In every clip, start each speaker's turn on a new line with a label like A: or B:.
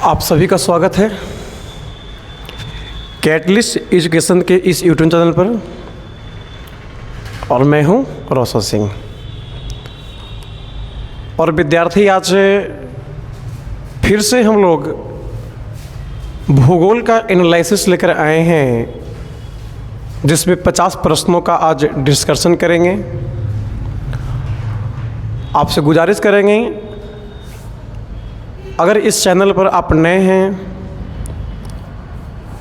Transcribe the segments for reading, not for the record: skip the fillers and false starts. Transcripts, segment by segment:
A: आप सभी का स्वागत है कैटलिस्ट एजुकेशन के इस यूट्यूब चैनल पर। और मैं हूं रोशन सिंह। और विद्यार्थी, आज फिर से हम लोग भूगोल का एनालिसिस लेकर आए हैं, जिसमें 50 प्रश्नों का आज डिस्कशन करेंगे। आपसे गुजारिश करेंगे, अगर इस चैनल पर आप नए हैं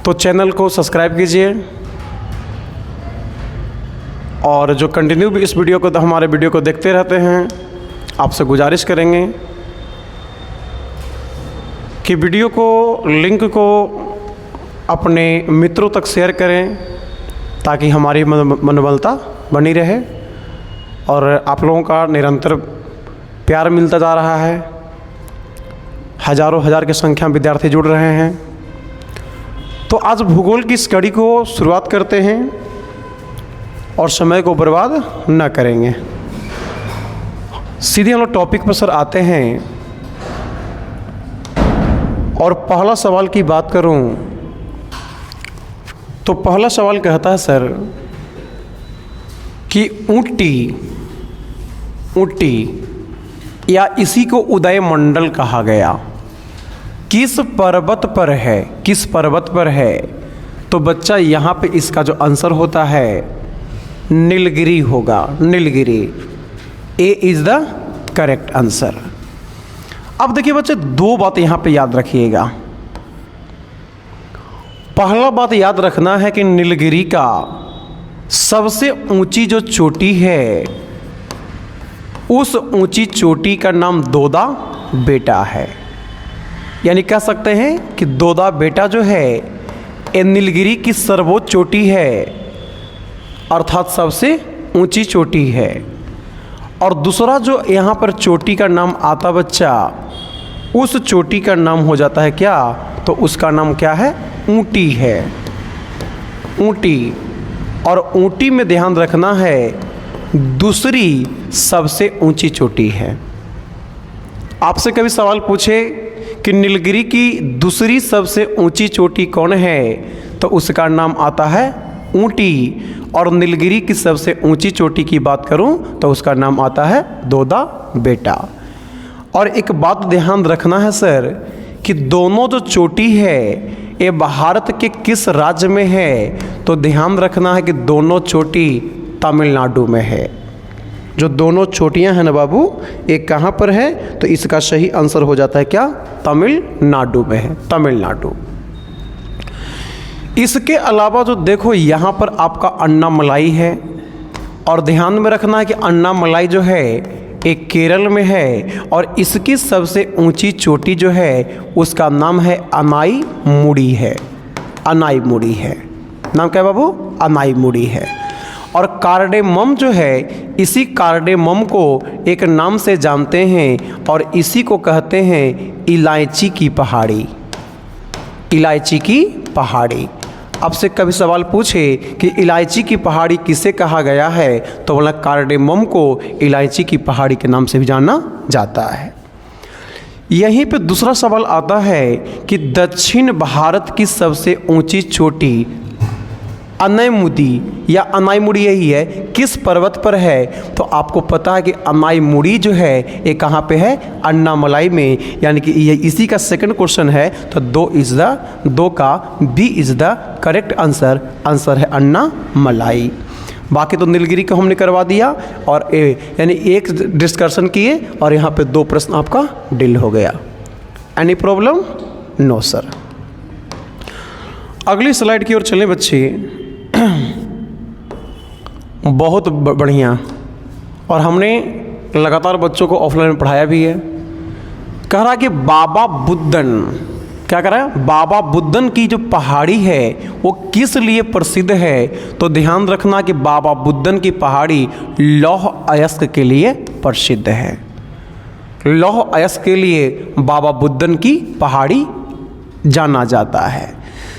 A: तो चैनल को सब्सक्राइब कीजिए, और जो कंटिन्यू भी इस वीडियो को हमारे वीडियो को देखते रहते हैं, आपसे गुजारिश करेंगे कि वीडियो को लिंक को अपने मित्रों तक शेयर करें, ताकि हमारी मनोबलता बनी रहे। और आप लोगों का निरंतर प्यार मिलता जा रहा है, हज़ारों हज़ार की संख्या में विद्यार्थी जुड़ रहे हैं। तो आज भूगोल की स्टडी को शुरुआत करते हैं और समय को बर्बाद न करेंगे। सीधे हम लोग टॉपिक पर सर आते हैं। और पहला सवाल की बात करूं तो पहला सवाल कहता है सर कि ऊटी या इसी को उदय मंडल कहा गया, किस पर्वत पर है? किस पर्वत पर है? तो बच्चा यहाँ पे इसका जो आंसर होता है नीलगिरी होगा। नीलगिरी ए इज द करेक्ट आंसर। अब देखिए बच्चे, दो बात यहाँ पे याद रखिएगा। पहला बात याद रखना है कि नीलगिरी का सबसे ऊंची जो चोटी है, उस ऊंची चोटी का नाम दोदा बेटा है। यानी कह सकते हैं कि दोदा बेटा जो है ये नीलगिरी की सर्वोच्च चोटी है, अर्थात सबसे ऊंची चोटी है। और दूसरा जो यहाँ पर चोटी का नाम आता बच्चा, उस चोटी का नाम हो जाता है क्या? तो उसका नाम क्या है? ऊंटी है। ऊंटी। और ऊंटी में ध्यान रखना है दूसरी सबसे ऊंची चोटी है। आपसे कभी सवाल पूछे कि नीलगिरी की दूसरी सबसे ऊंची चोटी कौन है, तो उसका नाम आता है ऊंटी। और नीलगिरी की सबसे ऊंची चोटी की बात करूं तो उसका नाम आता है दोदा बेटा। और एक बात ध्यान रखना है सर कि दोनों जो चोटी है ये भारत के किस राज्य में है? तो ध्यान रखना है कि दोनों चोटी तमिलनाडु में है। जो दोनों चोटियां हैं ना बाबू, एक कहाँ पर है? तो इसका सही आंसर हो जाता है क्या? तमिलनाडु में है। तमिलनाडु। इसके अलावा जो देखो यहाँ पर आपका अन्नामलाई है, और ध्यान में रखना है कि अन्नामलाई जो है एक केरल में है, और इसकी सबसे ऊंची चोटी जो है उसका नाम है अनाईमुड़ी है। अनाईमुड़ी है। नाम क्या है बाबू? अनाईमुड़ी है। और कार्डेमम जो है, इसी कार्डेमम को एक नाम से जानते हैं, और इसी को कहते हैं इलायची की पहाड़ी। इलायची की पहाड़ी। आपसे कभी सवाल पूछे कि इलायची की पहाड़ी किसे कहा गया है, तो बोला कार्डेमम को इलायची की पहाड़ी के नाम से भी जाना जाता है। यहीं पे दूसरा सवाल आता है कि दक्षिण भारत की सबसे ऊंची चोटी अनाईमुड़ी या अनाईमुड़ी यही है, किस पर्वत पर है? तो आपको पता है कि अनाईमुड़ी जो है ये कहाँ पे है? अन्नामलाई में। यानी कि ये इसी का सेकंड क्वेश्चन है। तो दो का B is the correct answer. Answer है अन्नामलाई। बाकी तो नीलगिरी को हमने करवा दिया, और यानी एक डिस्कशन किए और यहाँ पे दो प्रश्न आपका डील हो गया। Any problem? No sir. अगली स्लाइड की ओर चलें बच्चे। बहुत बढ़िया। और हमने लगातार बच्चों को ऑफलाइन में पढ़ाया भी है। कह रहा कि बाबा बुदन, क्या कह रहा है? बाबा बुदन की जो पहाड़ी है वो किस लिए प्रसिद्ध है? तो ध्यान रखना कि बाबा बुदन की पहाड़ी लौह अयस्क के लिए प्रसिद्ध है। लौह अयस्क के लिए बाबा बुदन की पहाड़ी जाना जाता है।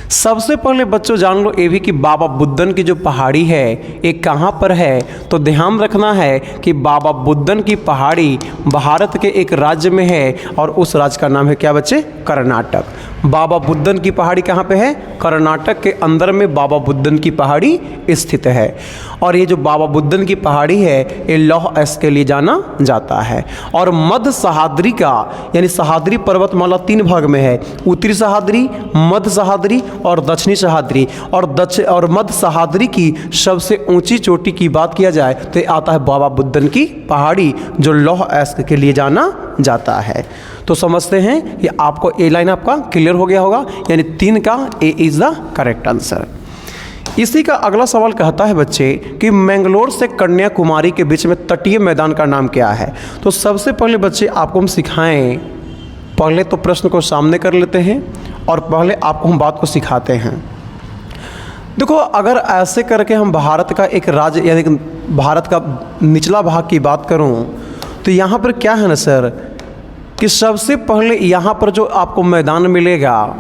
A: सबसे पहले बच्चों जान लो ये भी कि बाबा बुदन की जो पहाड़ी है ये कहाँ पर है। तो ध्यान रखना है कि बाबा बुदन की पहाड़ी भारत के एक राज्य में है और उस राज्य का नाम है क्या बच्चे? कर्नाटक। बाबा बुदन की पहाड़ी कहाँ पे है? कर्नाटक के अंदर में बाबा बुदन की पहाड़ी स्थित है। और ये जो बाबा बुदन की पहाड़ी है ये लौह अयस्क के लिए जाना जाता है। और मध्य सह्याद्री का यानी सह्याद्री पर्वतमाला 3 भाग में है, उत्तरी सह्याद्री, मध्य सह्याद्री और दक्षिणी सह्याद्री। और मध्य सह्याद्री की सबसे ऊंची चोटी की बात किया जाए तो आता है बाबा बुदन की पहाड़ी जो लौह अयस्क के लिए जाना जाता है। तो समझते हैं कि आपको ए लाइन आपका क्लियर हो गया होगा, यानी 3 का ए इज द करेक्ट आंसर। इसी का अगला सवाल कहता है बच्चे कि मैंगलोर से कन्याकुमारी के बीच में तटीय मैदान का नाम क्या है। तो सबसे पहले बच्चे आपको हम सिखाएं, पहले तो प्रश्न को सामने कर लेते हैं और पहले आपको हम बात को सिखाते हैं। देखो अगर ऐसे करके हम भारत का एक राज्य यानी कि भारत का निचला भाग की बात करूं तो यहाँ पर क्या है ना सर कि सबसे पहले यहाँ पर जो आपको मैदान मिलेगा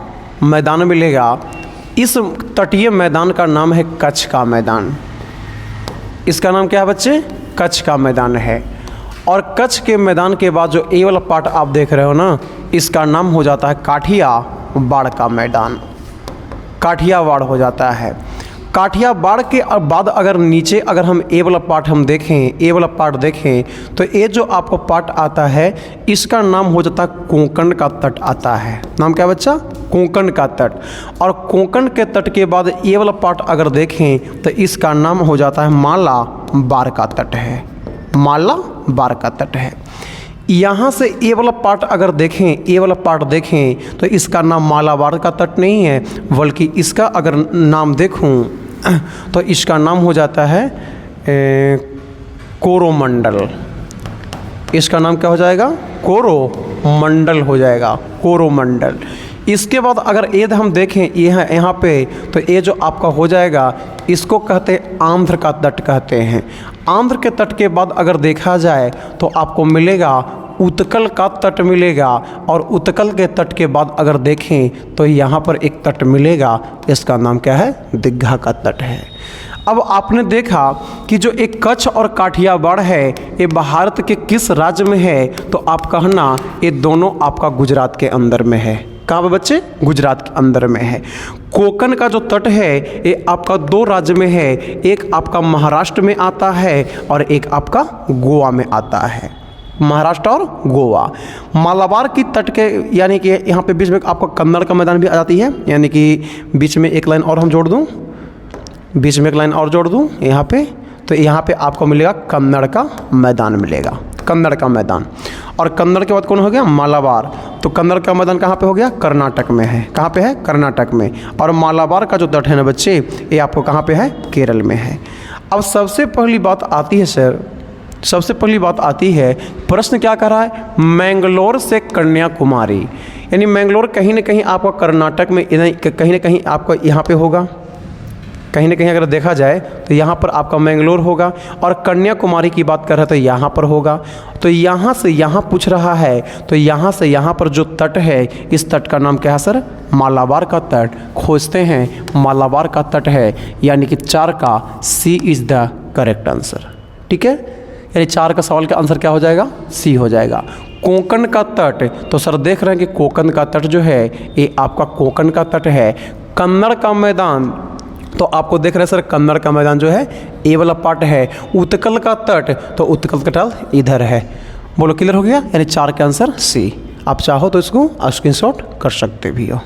A: इस तटीय मैदान का नाम है कच्छ का मैदान। इसका नाम क्या है बच्चे? कच्छ का मैदान है। और कच्छ के मैदान के बाद जो ए वाला पार्ट आप देख रहे हो ना इसका नाम हो जाता है काठियावाड़ का मैदान। काठियावाड़ हो जाता है। काठियावाड़ के बाद अगर नीचे अगर हम ए वाला पार्ट देखें तो ये जो आपको पार्ट आता है इसका नाम हो जाता है कोंकण का तट आता है। नाम क्या बच्चा? कोंकण का तट। और कोंकण के तट के बाद ये वाला पार्ट अगर देखें तो इसका नाम हो जाता है मालाबार का तट है। मालाबार का तट है। यहाँ से ए वाला पार्ट अगर देखें तो इसका नाम मालाबार का तट नहीं है बल्कि इसका अगर नाम देखूं तो इसका नाम हो जाता है कोरोमंडल। इसका नाम क्या हो जाएगा? कोरोमंडल हो जाएगा, कोरोमंडल। इसके बाद अगर एद हम देखें यहाँ पे तो ये जो आपका हो जाएगा इसको कहते हैं आंध्र का तट कहते हैं। आंध्र के तट के बाद अगर देखा जाए तो आपको मिलेगा उत्कल का तट मिलेगा। और उत्कल के तट के बाद अगर देखें तो यहाँ पर एक तट मिलेगा, इसका नाम क्या है? दीघा का तट है। अब आपने देखा कि जो एक कच्छ और काठियावाड़ है ये भारत के किस राज्य में है? तो आप कहना ये दोनों आपका गुजरात के अंदर में है। कहाँ पे बच्चे? गुजरात के अंदर में है। कोंकण का जो तट है ये आपका 2 राज्य में है, एक आपका महाराष्ट्र में आता है और एक आपका गोवा में आता है। महाराष्ट्र और गोवा। मालाबार की तट के यानी कि यहाँ पे बीच में आपका कन्नड़ का मैदान भी आ जाती है, यानी कि बीच में एक लाइन और हम जोड़ दूँ, यहाँ पे तो यहाँ पे आपको मिलेगा कन्नड़ का मैदान मिलेगा। कन्नड़ का मैदान। और कन्नड़ के बाद कौन हो गया? मालाबार। तो कन्नड़ का मैदान कहाँ पे हो गया? कर्नाटक में है। कहाँ पे है? कर्नाटक में। और मालाबार का जो तट है ना बच्चे ये आपको कहाँ पे है? केरल में है। अब सबसे पहली बात आती है प्रश्न क्या कर रहा है? मैंगलोर से कन्याकुमारी, यानी मैंगलोर कहीं ना कहीं आपका कर्नाटक में, कहीं ना कहीं आपका यहाँ पे होगा। कहीं ना कहीं अगर देखा जाए तो यहाँ पर आपका मैंगलोर होगा। और कन्याकुमारी की बात कर रहे हैं तो यहाँ पर होगा। तो यहाँ से यहाँ पूछ रहा है तो यहाँ से यहाँ पर जो तट है इस तट का नाम क्या है सर? मालाबार का तट। खोजते हैं मालाबार का तट है, यानी कि 4 का सी इज़ द करेक्ट आंसर। ठीक है, यानी 4 का सवाल का आंसर क्या हो जाएगा? सी हो जाएगा। कोंकण का तट, तो सर देख रहे हैं कि कोंकण का तट जो है ये आपका कोंकण का तट है। कन्नड़ का मैदान तो आपको देख रहे हैं सर कन्नड़ का मैदान जो है ए वाला पार्ट है। उत्कल का तट तो उत्कल का तट इधर है। बोलो क्लियर हो गया? यानी 4 का आंसर सी। आप चाहो तो इसको स्क्रीनशॉट कर सकते भी हो।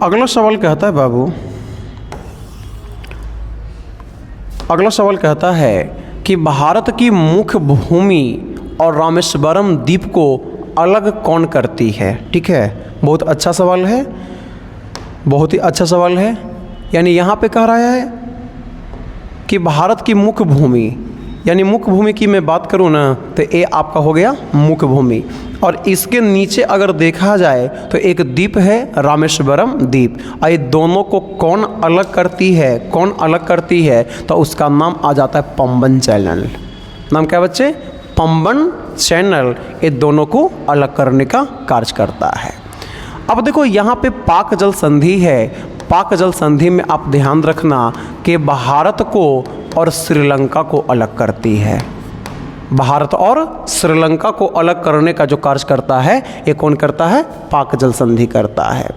A: अगला सवाल कहता है बाबू, अगला सवाल कहता है कि भारत की मुख्य भूमि और रामेश्वरम द्वीप को अलग कौन करती है? ठीक है, बहुत अच्छा सवाल है, बहुत ही अच्छा सवाल है। यानी यहाँ पे कह रहा है कि भारत की मुख्य भूमि, यानी मुख्य भूमि की मैं बात करूँ ना तो ये आपका हो गया मुख्य भूमि। और इसके नीचे अगर देखा जाए तो एक द्वीप है रामेश्वरम द्वीप। और ये दोनों को कौन अलग करती है? तो उसका नाम आ जाता है पंबन चैनल। नाम क्या बच्चे? पंबन चैनल। ये दोनों को अलग करने का कार्य करता है। अब देखो यहाँ पे पाक जल संधि है। पाक जल संधि में आप ध्यान रखना कि भारत को और श्रीलंका को अलग करती है। भारत और श्रीलंका को अलग करने का जो कार्य करता है ये कौन करता है? पाक जल संधि करता है।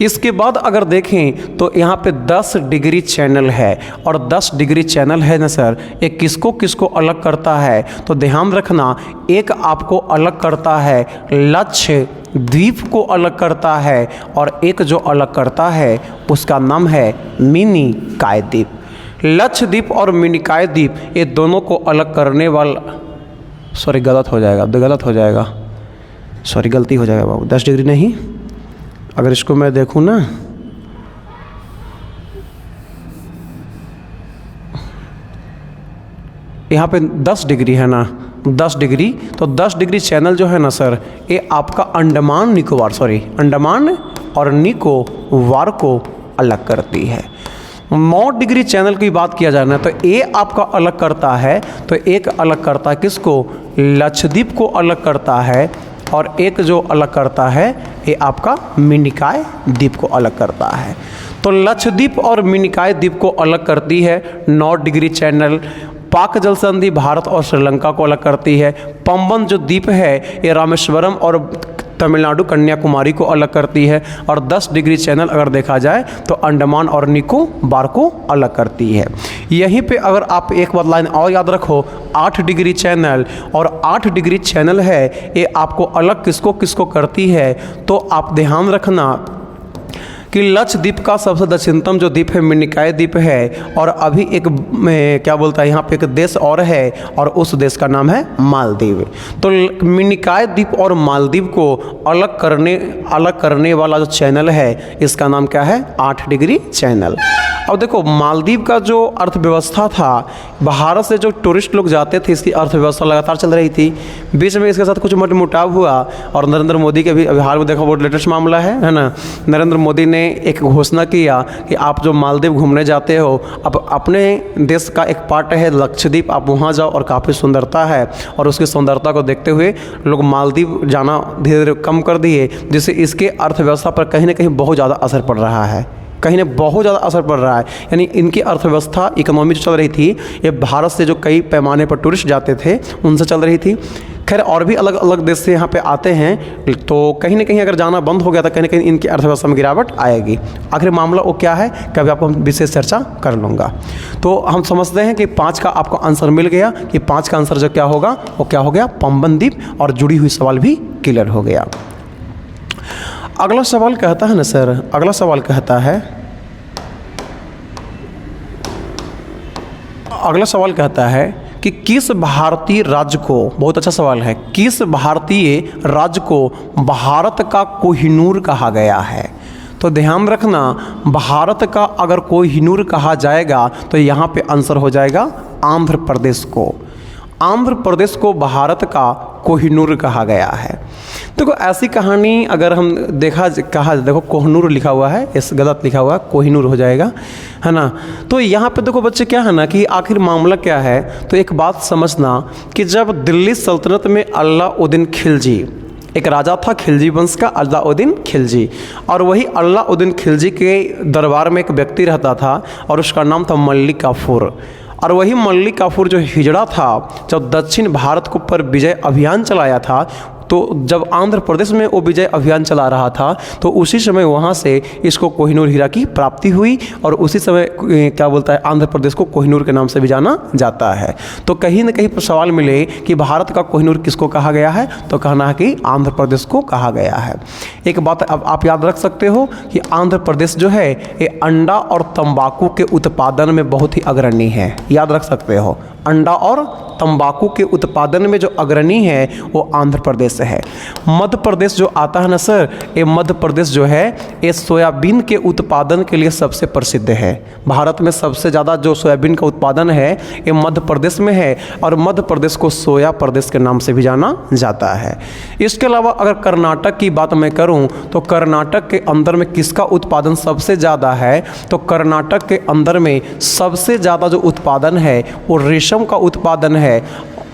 A: इसके बाद अगर देखें तो यहाँ पे 10 डिग्री चैनल है, और 10 डिग्री चैनल है ना सर, ये किसको किसको अलग करता है? तो ध्यान रखना, एक आपको अलग करता है लक्षद्वीप को अलग करता है, और एक जो अलग करता है उसका नाम है मिनिकॉय द्वीप। लक्षद्वीप और मिनिकॉय द्वीप ये दोनों को अलग करने वाला, सॉरी गलत हो जाएगा, सॉरी गलती हो जाएगा बाबू, 10 डिग्री नहीं, अगर इसको मैं देखूँ ना, यहाँ पे 10 डिग्री है ना, 10 डिग्री, तो 10 डिग्री चैनल जो है ना सर, ये आपका अंडमान और निकोबार को अलग करती है। 9 डिग्री चैनल की बात किया जाए ना तो ये आपका अलग करता है, तो एक अलग करता है किसको? लक्षद्वीप को अलग करता है, और एक जो अलग करता है ये आपका मिनिकॉय द्वीप को अलग करता है। तो लक्षद्वीप और मिनिकॉय द्वीप को अलग करती है 9 डिग्री चैनल। पाक जल संधि भारत और श्रीलंका को अलग करती है। पंबन जो द्वीप है ये रामेश्वरम और तमिलनाडु कन्याकुमारी को अलग करती है। और 10 डिग्री चैनल अगर देखा जाए तो अंडमान और निकोबार को अलग करती है। यहीं पे अगर आप एक बात लाइन और याद रखो, 8 डिग्री चैनल, और 8 डिग्री चैनल है ये आपको अलग किसको किसको करती है? तो आप ध्यान रखना कि लक्षद्वीप का सबसे दक्षिणतम जो द्वीप है मिनिकॉय द्वीप है, और अभी एक क्या बोलता है यहाँ पे एक देश और है, और उस देश का नाम है मालदीव। तो मिनिकॉय द्वीप और मालदीव को अलग करने वाला जो चैनल है इसका नाम क्या है? 8 डिग्री चैनल। अब देखो मालदीव का जो अर्थव्यवस्था था, भारत से जो टूरिस्ट लोग जाते थे इसकी अर्थव्यवस्था लगातार चल रही थी। बीच में इसके साथ कुछ मुटाव हुआ, और नरेंद्र मोदी के भी अभी हाल में देखो बहुत लेटेस्ट मामला है ना। नरेंद्र मोदी ने एक घोषणा किया कि आप जो मालदीव घूमने जाते हो, अब अपने देश का एक पार्ट है लक्षद्वीप, आप वहाँ जाओ और काफ़ी सुंदरता है, और उसकी सुंदरता को देखते हुए लोग मालदीव जाना धीरे धीरे कम कर दिए, जिससे इसके अर्थव्यवस्था पर कहीं ना कहीं बहुत ज़्यादा असर पड़ रहा है, कहीं ना बहुत ज़्यादा असर पड़ रहा है। यानी इनकी अर्थव्यवस्था इकोनॉमी जो चल रही थी ये भारत से जो कई पैमाने पर टूरिस्ट जाते थे उनसे चल रही थी। खैर और भी अलग अलग देश से यहाँ पे आते हैं, तो कहीं ना कहीं अगर जाना बंद हो गया तो कहीं ना कहीं इनकी अर्थव्यवस्था में गिरावट आएगी। आखिर मामला वो क्या है, कभी आपको विशेष चर्चा कर लूँगा। तो हम समझते हैं कि 5 का आपको आंसर मिल गया, कि 5 का आंसर जो क्या होगा वो क्या हो गया? पंबन द्वीप, और जुड़ी हुई सवाल भी क्लियर हो गया। अगला सवाल कहता है ना सर, अगला सवाल कहता है, अगला सवाल कहता है कि किस भारतीय राज्य को, बहुत अच्छा सवाल है, किस भारतीय राज्य को भारत का कोहिनूर कहा गया है? तो ध्यान रखना, भारत का अगर कोहिनूर कहा जाएगा तो यहाँ पे आंसर हो जाएगा आंध्र प्रदेश को। आंध्र प्रदेश को भारत का कोहिनूर कहा गया है। देखो ऐसी कहानी अगर हम देखो कोहिनूर लिखा हुआ है, इस गलत लिखा हुआ है, कोहिनूर हो जाएगा, है ना। तो यहाँ पे देखो बच्चे क्या है ना कि आखिर मामला क्या है, तो एक बात समझना कि जब दिल्ली सल्तनत में अलाउद्दीन खिलजी, एक राजा था खिलजी वंश का अलाउद्दीन खिलजी, और वही अलाउद्दीन खिलजी के दरबार में एक व्यक्ति रहता था और उसका नाम था मल्लिक काफूर। और वही मल्लिक काफूर जो हिजड़ा था, जब दक्षिण भारत के ऊपर विजय अभियान चलाया था, तो जब आंध्र प्रदेश में वो विजय अभियान चला रहा था तो उसी समय वहाँ से इसको कोहिनूर हीरा की प्राप्ति हुई, और उसी समय क्या बोलता है आंध्र प्रदेश को कोहिनूर के नाम से भी जाना जाता है। तो कहीं ना कहीं पर सवाल मिले कि भारत का कोहिनूर किसको कहा गया है, तो कहना है कि आंध्र प्रदेश को कहा गया है। एक बात अब आप याद रख सकते हो कि आंध्र प्रदेश जो है ये अंडा और तंबाकू के उत्पादन में बहुत ही अग्रणी है, याद रख सकते हो। अंडा और तंबाकू के उत्पादन में जो अग्रणी है वो आंध्र प्रदेश है। मध्य प्रदेश जो आता है ना सर, ये मध्य प्रदेश जो है ये सोयाबीन के उत्पादन के लिए सबसे प्रसिद्ध है। भारत में सबसे ज़्यादा जो सोयाबीन का उत्पादन है ये मध्य प्रदेश में है, और मध्य प्रदेश को सोया प्रदेश के नाम से भी जाना जाता है। इसके अलावा अगर कर्नाटक की बात मैं करूं तो कर्नाटक के अंदर में किसका उत्पादन सबसे ज़्यादा है, तो कर्नाटक के अंदर में सबसे ज़्यादा जो उत्पादन है वो रेशम का उत्पादन है।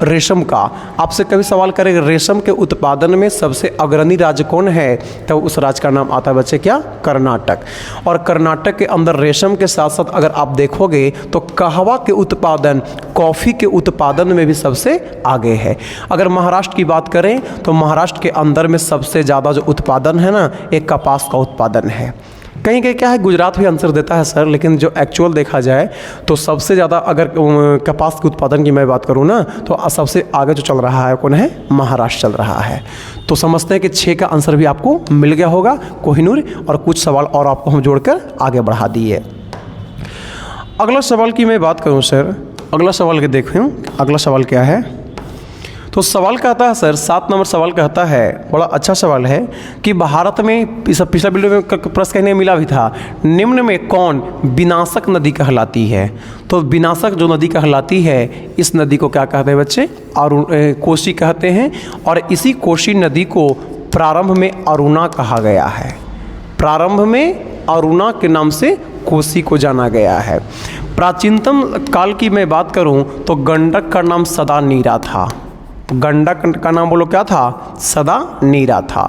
A: रेशम का। आपसे कभी सवाल करेंगे रेशम के उत्पादन में सबसे अग्रणी राज्य कौन है, तो उस राज्य का नाम आता है बच्चे क्या, कर्नाटक। और कर्नाटक के अंदर रेशम के साथ साथ अगर आप देखोगे तो कहवा के उत्पादन, कॉफ़ी के उत्पादन में भी सबसे आगे है। अगर महाराष्ट्र की बात करें तो महाराष्ट्र के अंदर में सबसे ज़्यादा जो उत्पादन है ना, एक कपास का उत्पादन है। कहीं कहीं क्या है, गुजरात भी आंसर देता है सर, लेकिन जो एक्चुअल देखा जाए तो सबसे ज़्यादा अगर कपास के उत्पादन की मैं बात करूँ ना, तो सबसे आगे जो चल रहा है कौन है, महाराष्ट्र चल रहा है। तो समझते हैं कि 6 का आंसर भी आपको मिल गया होगा, कोहिनूर। और कुछ सवाल और आपको हम जोड़कर आगे बढ़ा दिए। अगला सवाल की मैं बात करूँ सर, अगला सवाल के देखें, अगला सवाल क्या है। तो सवाल कहता है सर, 7 नंबर सवाल कहता है, बड़ा अच्छा सवाल है कि भारत में, इस पिछला वीडियो में प्रश्न कहने मिला भी था, निम्न में कौन विनाशक नदी कहलाती है। तो विनाशक जो नदी कहलाती है, इस नदी को क्या कहते हैं बच्चे, कोसी कहते हैं। और इसी कोसी नदी को प्रारंभ में अरुणा कहा गया है। प्रारंभ में अरुणा के नाम से कोसी को जाना गया है। प्राचीनतम काल की मैं बात करूं तो गंडक का नाम सदा नीरा था। गंडक का नाम बोलो क्या था, सदा नीरा था।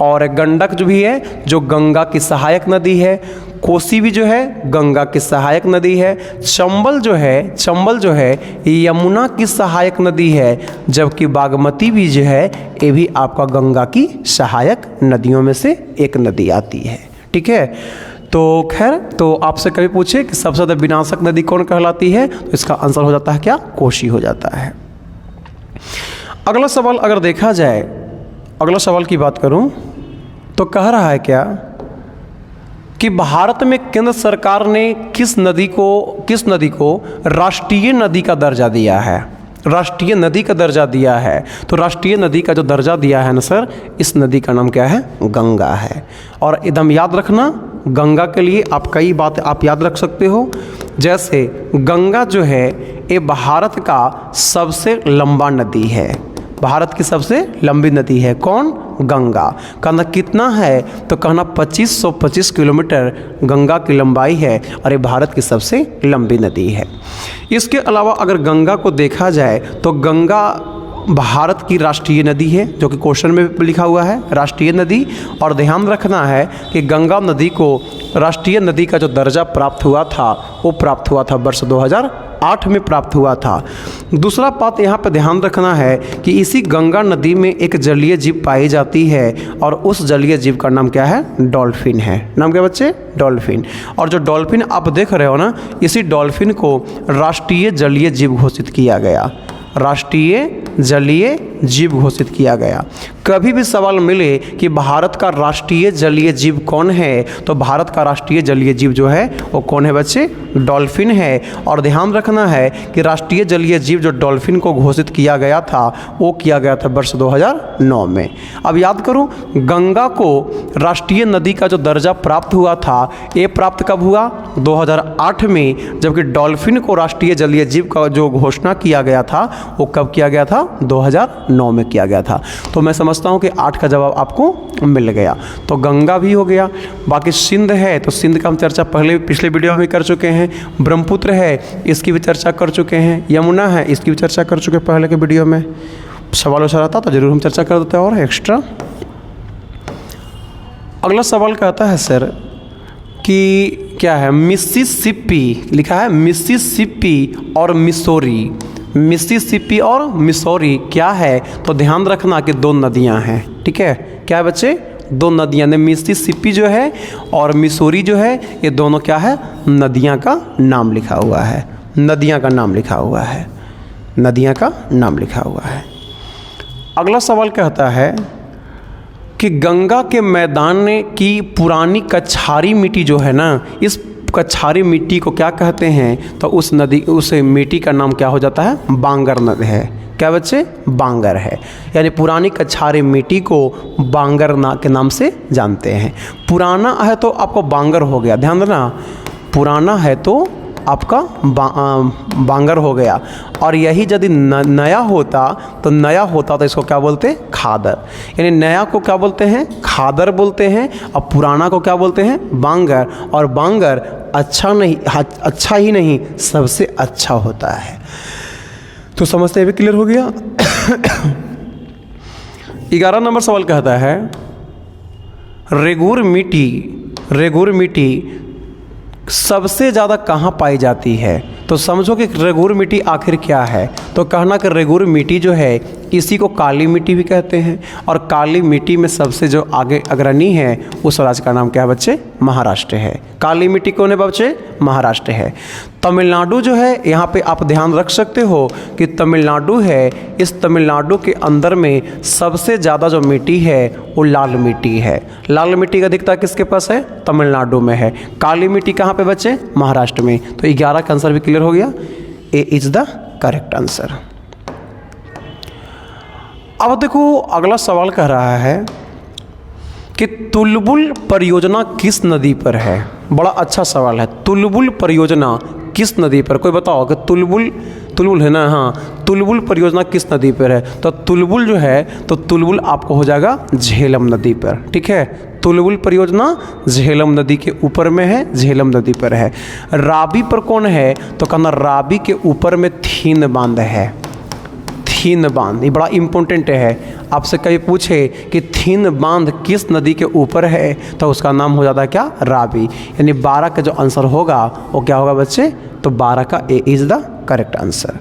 A: और गंडक जो भी है, जो गंगा की सहायक नदी है। कोसी भी जो है गंगा की सहायक नदी है। चंबल जो है यमुना की सहायक नदी है। जबकि बागमती भी जो है, ये भी आपका गंगा की सहायक नदियों में से एक नदी आती है। ठीक है, तो खैर, तो आपसे कभी पूछे कि सबसे ज़्यादा विनाशक नदी कौन कहलाती है, तो इसका आंसर हो जाता है क्या, कोसी हो जाता है। अगला सवाल अगर देखा जाए, अगला सवाल की बात करूं तो कह रहा है क्या कि भारत में केंद्र सरकार ने किस नदी को राष्ट्रीय नदी का दर्जा दिया है। राष्ट्रीय नदी का दर्जा दिया है। तो राष्ट्रीय नदी का जो दर्जा दिया है ना सर, इस नदी का नाम क्या है, गंगा है। और एकदम याद रखना, गंगा के लिए आप कई बातें आप याद रख सकते हो। जैसे गंगा जो है, ये भारत का सबसे लंबा नदी है। भारत की सबसे लंबी नदी है कौन, गंगा। कहना कितना है, तो कहना 2525 किलोमीटर गंगा की लंबाई है और ये भारत की सबसे लंबी नदी है। इसके अलावा अगर गंगा को देखा जाए तो गंगा भारत की राष्ट्रीय नदी है, जो कि क्वेश्चन में लिखा हुआ है राष्ट्रीय नदी। और ध्यान रखना है कि गंगा नदी को राष्ट्रीय नदी का जो दर्जा प्राप्त हुआ था, वो प्राप्त हुआ था वर्ष 2008 में प्राप्त हुआ था। दूसरा बात यहाँ पर ध्यान रखना है कि इसी गंगा नदी में एक जलीय जीव पाई जाती है और उस जलीय जीव का नाम क्या है, डॉल्फिन है। नाम क्या बच्चे, डॉल्फिन। और जो डॉल्फिन आप देख रहे हो ना, इसी डॉल्फिन को राष्ट्रीय जलीय जीव घोषित किया गया। राष्ट्रीय जलीय जीव घोषित किया गया। कभी भी सवाल मिले कि भारत का राष्ट्रीय जलीय जीव कौन है, तो भारत का राष्ट्रीय जलीय जीव जो है वो कौन है बच्चे, डॉल्फिन है। और ध्यान रखना है कि राष्ट्रीय जलीय जीव जो डॉल्फिन को घोषित किया गया था, वो किया गया था वर्ष 2009 में। अब याद करूं, गंगा को राष्ट्रीय नदी का जो दर्जा प्राप्त हुआ था, ये प्राप्त कब हुआ, 2008 में। जबकि डॉल्फिन को राष्ट्रीय जलीय जीव का जो घोषणा किया गया था, वो कब किया गया था, 2009 में किया गया था। तो मैं समझता हूँ कि 8 का जवाब आपको मिल गया। तो गंगा भी हो गया। बाकी सिंध है, तो सिंध का हम चर्चा पहले पिछले वीडियो में कर चुके हैं। ब्रह्मपुत्र है, इसकी भी चर्चा कर चुके हैं। यमुना है, इसकी भी चर्चा कर चुके हैं पहले के वीडियो में। सवाल वैसा रहता तो जरूर हम चर्चा कर देते हैं और एक्स्ट्रा। अगला सवाल कहता है सर कि क्या है, मिसिसिपी लिखा है, मिसिसिपी और मिसौरी। मिसिसिपी और मिसौरी क्या है, तो ध्यान रखना कि 2 नदियां हैं। ठीक है, क्या है बच्चे, 2 नदियां ने, मिसिसिपी जो है और मिसौरी जो है, ये दोनों क्या है, नदियां का नाम लिखा हुआ है। नदियां का नाम लिखा हुआ है, नदियां का नाम लिखा हुआ है। अगला सवाल कहता है कि गंगा के मैदान की पुरानी कछारी मिट्टी जो है ना, इस कछारी मिट्टी को क्या कहते हैं, तो उस मिट्टी का नाम क्या हो जाता है, बांगर नदी है। क्या बच्चे, बांगर है। यानी पुरानी कछारी मिट्टी को बांगर के नाम से जानते हैं। पुराना है तो आपको बांगर हो गया, ध्यान देना, पुराना है तो आपका बांगर हो गया। और यही यदि नया होता तो इसको क्या बोलते हैं, खादर। यानी नया को क्या बोलते हैं, खादर बोलते हैं, और पुराना को क्या बोलते हैं, बांगर। और बांगर अच्छा ही नहीं सबसे अच्छा होता है। तो समझते हैं, क्लियर हो गया। 11 नंबर सवाल कहता है रेगुर मिट्टी सबसे ज़्यादा कहाँ पाई जाती है। तो समझो कि रेगुर मिट्टी आखिर क्या है। तो कहना कि रेगुर मिट्टी जो है इसी को काली मिट्टी भी कहते हैं, और काली मिट्टी में सबसे जो आगे अग्रणी है उस राज्य का नाम क्या है बच्चे, महाराष्ट्र है। काली मिट्टी कौन है बच्चे, महाराष्ट्र है। तमिलनाडु जो है, यहाँ पे आप ध्यान रख सकते हो कि तमिलनाडु है, इस तमिलनाडु के अंदर में सबसे ज़्यादा जो मिट्टी है वो लाल मिट्टी है। लाल मिट्टी का अधिकता किसके पास है, तमिलनाडु में है। काली मिट्टी कहाँ पे बच्चे, महाराष्ट्र में। तो 11 का आंसर भी क्लियर हो गया, ए इज द करेक्ट आंसर। अब देखो अगला सवाल कह रहा है कि तुलबुल परियोजना किस नदी पर है। बड़ा अच्छा सवाल है, तुलबुल परियोजना किस नदी पर, कोई बताओ कि तुलबुल है ना, हाँ, तुलबुल परियोजना किस नदी पर है। तो तुलबुल जो है, तो तुलबुल आपको हो जाएगा झेलम नदी पर, ठीक है। तुलबुल परियोजना झेलम नदी के ऊपर में है, झेलम नदी पर है। रावी पर कौन है, तो कहना रावी के ऊपर में थीन बांध है। थीन बांध ये बड़ा इम्पोर्टेंट है, आपसे कभी पूछे कि थीन बांध किस नदी के ऊपर है तो उसका नाम हो जाता है क्या, रावी। यानी 12 का जो आंसर होगा वो क्या होगा बच्चे, तो 12 का ए इज द करेक्ट आंसर।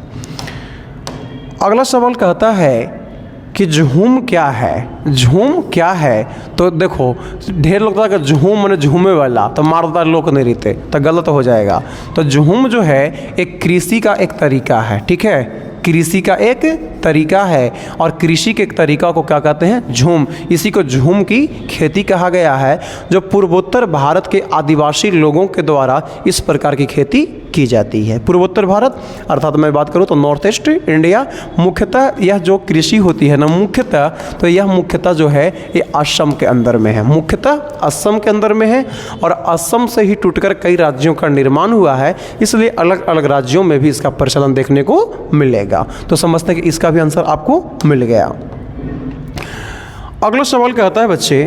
A: अगला सवाल कहता है कि झूम क्या है। झूम क्या है, तो देखो ढेर लोग कहता है कि झूम माने झूमे वाला, तो मारदार लोग नहीं रहते, तो गलत हो जाएगा। तो झूम जो है एक कृषि का एक तरीका है, ठीक है, कृषि का एक तरीका है, और कृषि के एक तरीका को क्या कहते हैं, झूम। इसी को झूम की खेती कहा गया है, जो पूर्वोत्तर भारत के आदिवासी लोगों के द्वारा इस प्रकार की खेती की जाती है। पूर्वोत्तर भारत अर्थात मैं बात करूँ तो नॉर्थ ईस्ट इंडिया, मुख्यतः यह जो कृषि होती है ना, मुख्यतः तो यह मुख्यतः जो है ये असम के अंदर में है, मुख्यतः असम के अंदर में है, और असम से ही टूटकर कई राज्यों का निर्माण हुआ है, इसलिए अलग अलग राज्यों में भी इसका प्रचलन देखने को मिलेगा। तो समझते हैं कि इसका भी आंसर आपको मिल गया। अगला सवाल कहता है बच्चे,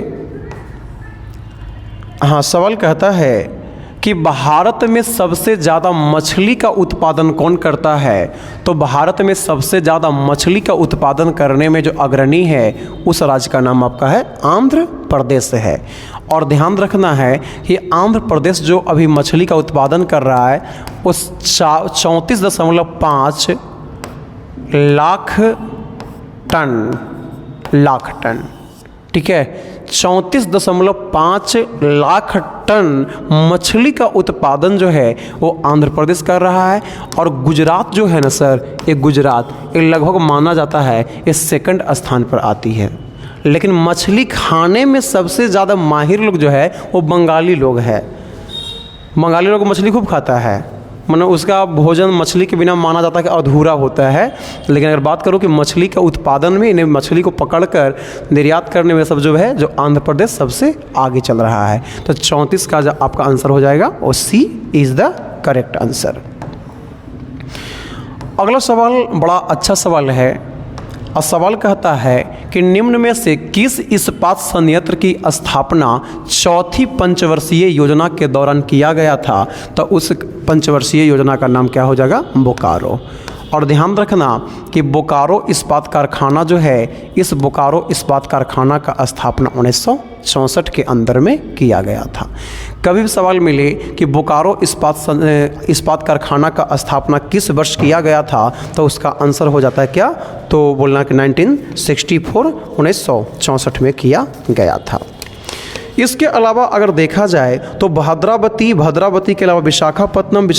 A: हाँ सवाल कहता है कि भारत में सबसे ज़्यादा मछली का उत्पादन कौन करता है। तो भारत में सबसे ज़्यादा मछली का उत्पादन करने में जो अग्रणी है उस राज्य का नाम आपका है आंध्र प्रदेश है। और ध्यान रखना है कि आंध्र प्रदेश जो अभी मछली का उत्पादन कर रहा है उस 34.5 लाख टन, ठीक है, 34.5 लाख टन मछली का उत्पादन जो है वो आंध्र प्रदेश कर रहा है। और गुजरात जो है ना सर, ये गुजरात ये लगभग माना जाता है ये सेकंड स्थान पर आती है। लेकिन मछली खाने में सबसे ज़्यादा माहिर लोग जो है वो बंगाली लोग हैं। बंगाली लोग मछली खूब खाता है, मतलब उसका भोजन मछली के बिना माना जाता है कि अधूरा होता है। लेकिन अगर बात करूँ कि मछली का उत्पादन में, इन्हें मछली को पकड़कर निर्यात करने में सब जो है, जो आंध्र प्रदेश सबसे आगे चल रहा है। तो 34 का जो आपका आंसर हो जाएगा और सी इज़ द करेक्ट आंसर। अगला सवाल बड़ा अच्छा सवाल है, और सवाल कहता है कि निम्न में से किस इस्पात संयंत्र की स्थापना चौथी पंचवर्षीय योजना के दौरान किया गया था। तो उस पंचवर्षीय योजना का नाम क्या हो जाएगा, बोकारो। और ध्यान रखना कि बोकारो इस्पात कारखाना जो है, इस बोकारो इस्पात कारखाना का स्थापना 1964 के अंदर में किया गया था। कभी भी सवाल मिले कि बोकारो इस्पात कारखाना का स्थापना किस वर्ष किया गया था, तो उसका आंसर हो जाता है क्या, तो बोलना कि 1964 में किया गया था। इसके अलावा अगर देखा जाए तो भद्रावती के अलावा विशाखापत्तनम के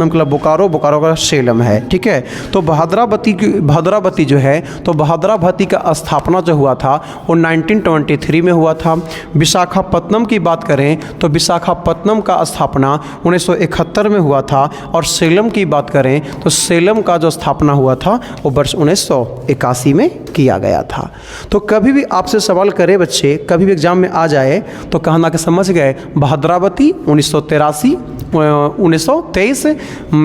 A: अलावा बोकारो का सेलम है, ठीक है। तो भद्रावती जो है, तो भद्रावती का स्थापना जो हुआ था वो 1923 में हुआ था। विशाखापत्तनम की बात करें तो विशाखापत्तनम का स्थापना 1971 में हुआ था। और सेलम की बात करें तो सेलम का जो स्थापना हुआ था वो वर्ष 1981 में किया गया था। तो कभी भी आपसे सवाल करे बच्चे, कभी भी एग्जाम में आ जाए तो कहना कि समझ गए, भद्रावती 1923,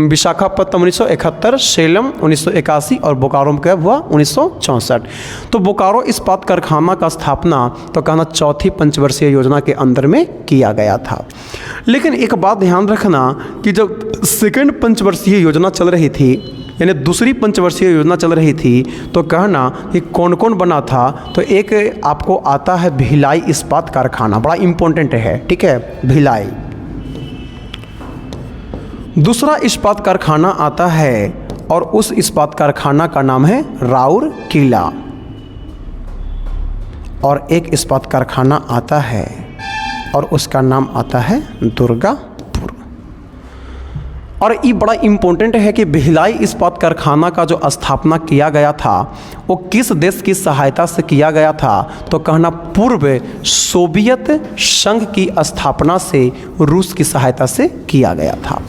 A: विशाखापत्तनम 1971, सेलम 1981 और बोकारो कब हुआ 1964। तो बोकारो इस्पात कारखाना का स्थापना तो कहना चौथी पंचवर्षीय योजना के अंदर में किया गया था। लेकिन एक बात ध्यान रखना कि जब सेकंड पंचवर्षीय योजना चल रही थी यानी दूसरी पंचवर्षीय योजना चल रही थी, तो कहना कि कौन कौन बना था, तो एक आपको आता है भिलाई इस्पात कारखाना, बड़ा इंपॉर्टेंट है, ठीक है, भिलाई। दूसरा इस्पात कारखाना आता है और उस इस्पात कारखाना का नाम है राउरकेला, और एक इस्पात कारखाना आता है और उसका नाम आता है दुर्गापुर। और ये बड़ा इम्पोर्टेंट है कि भिलाई इस्पात कारखाना का जो स्थापना किया गया था वो किस देश की सहायता से किया गया था, तो कहना पूर्व सोवियत संघ की स्थापना से रूस की सहायता से किया गया था।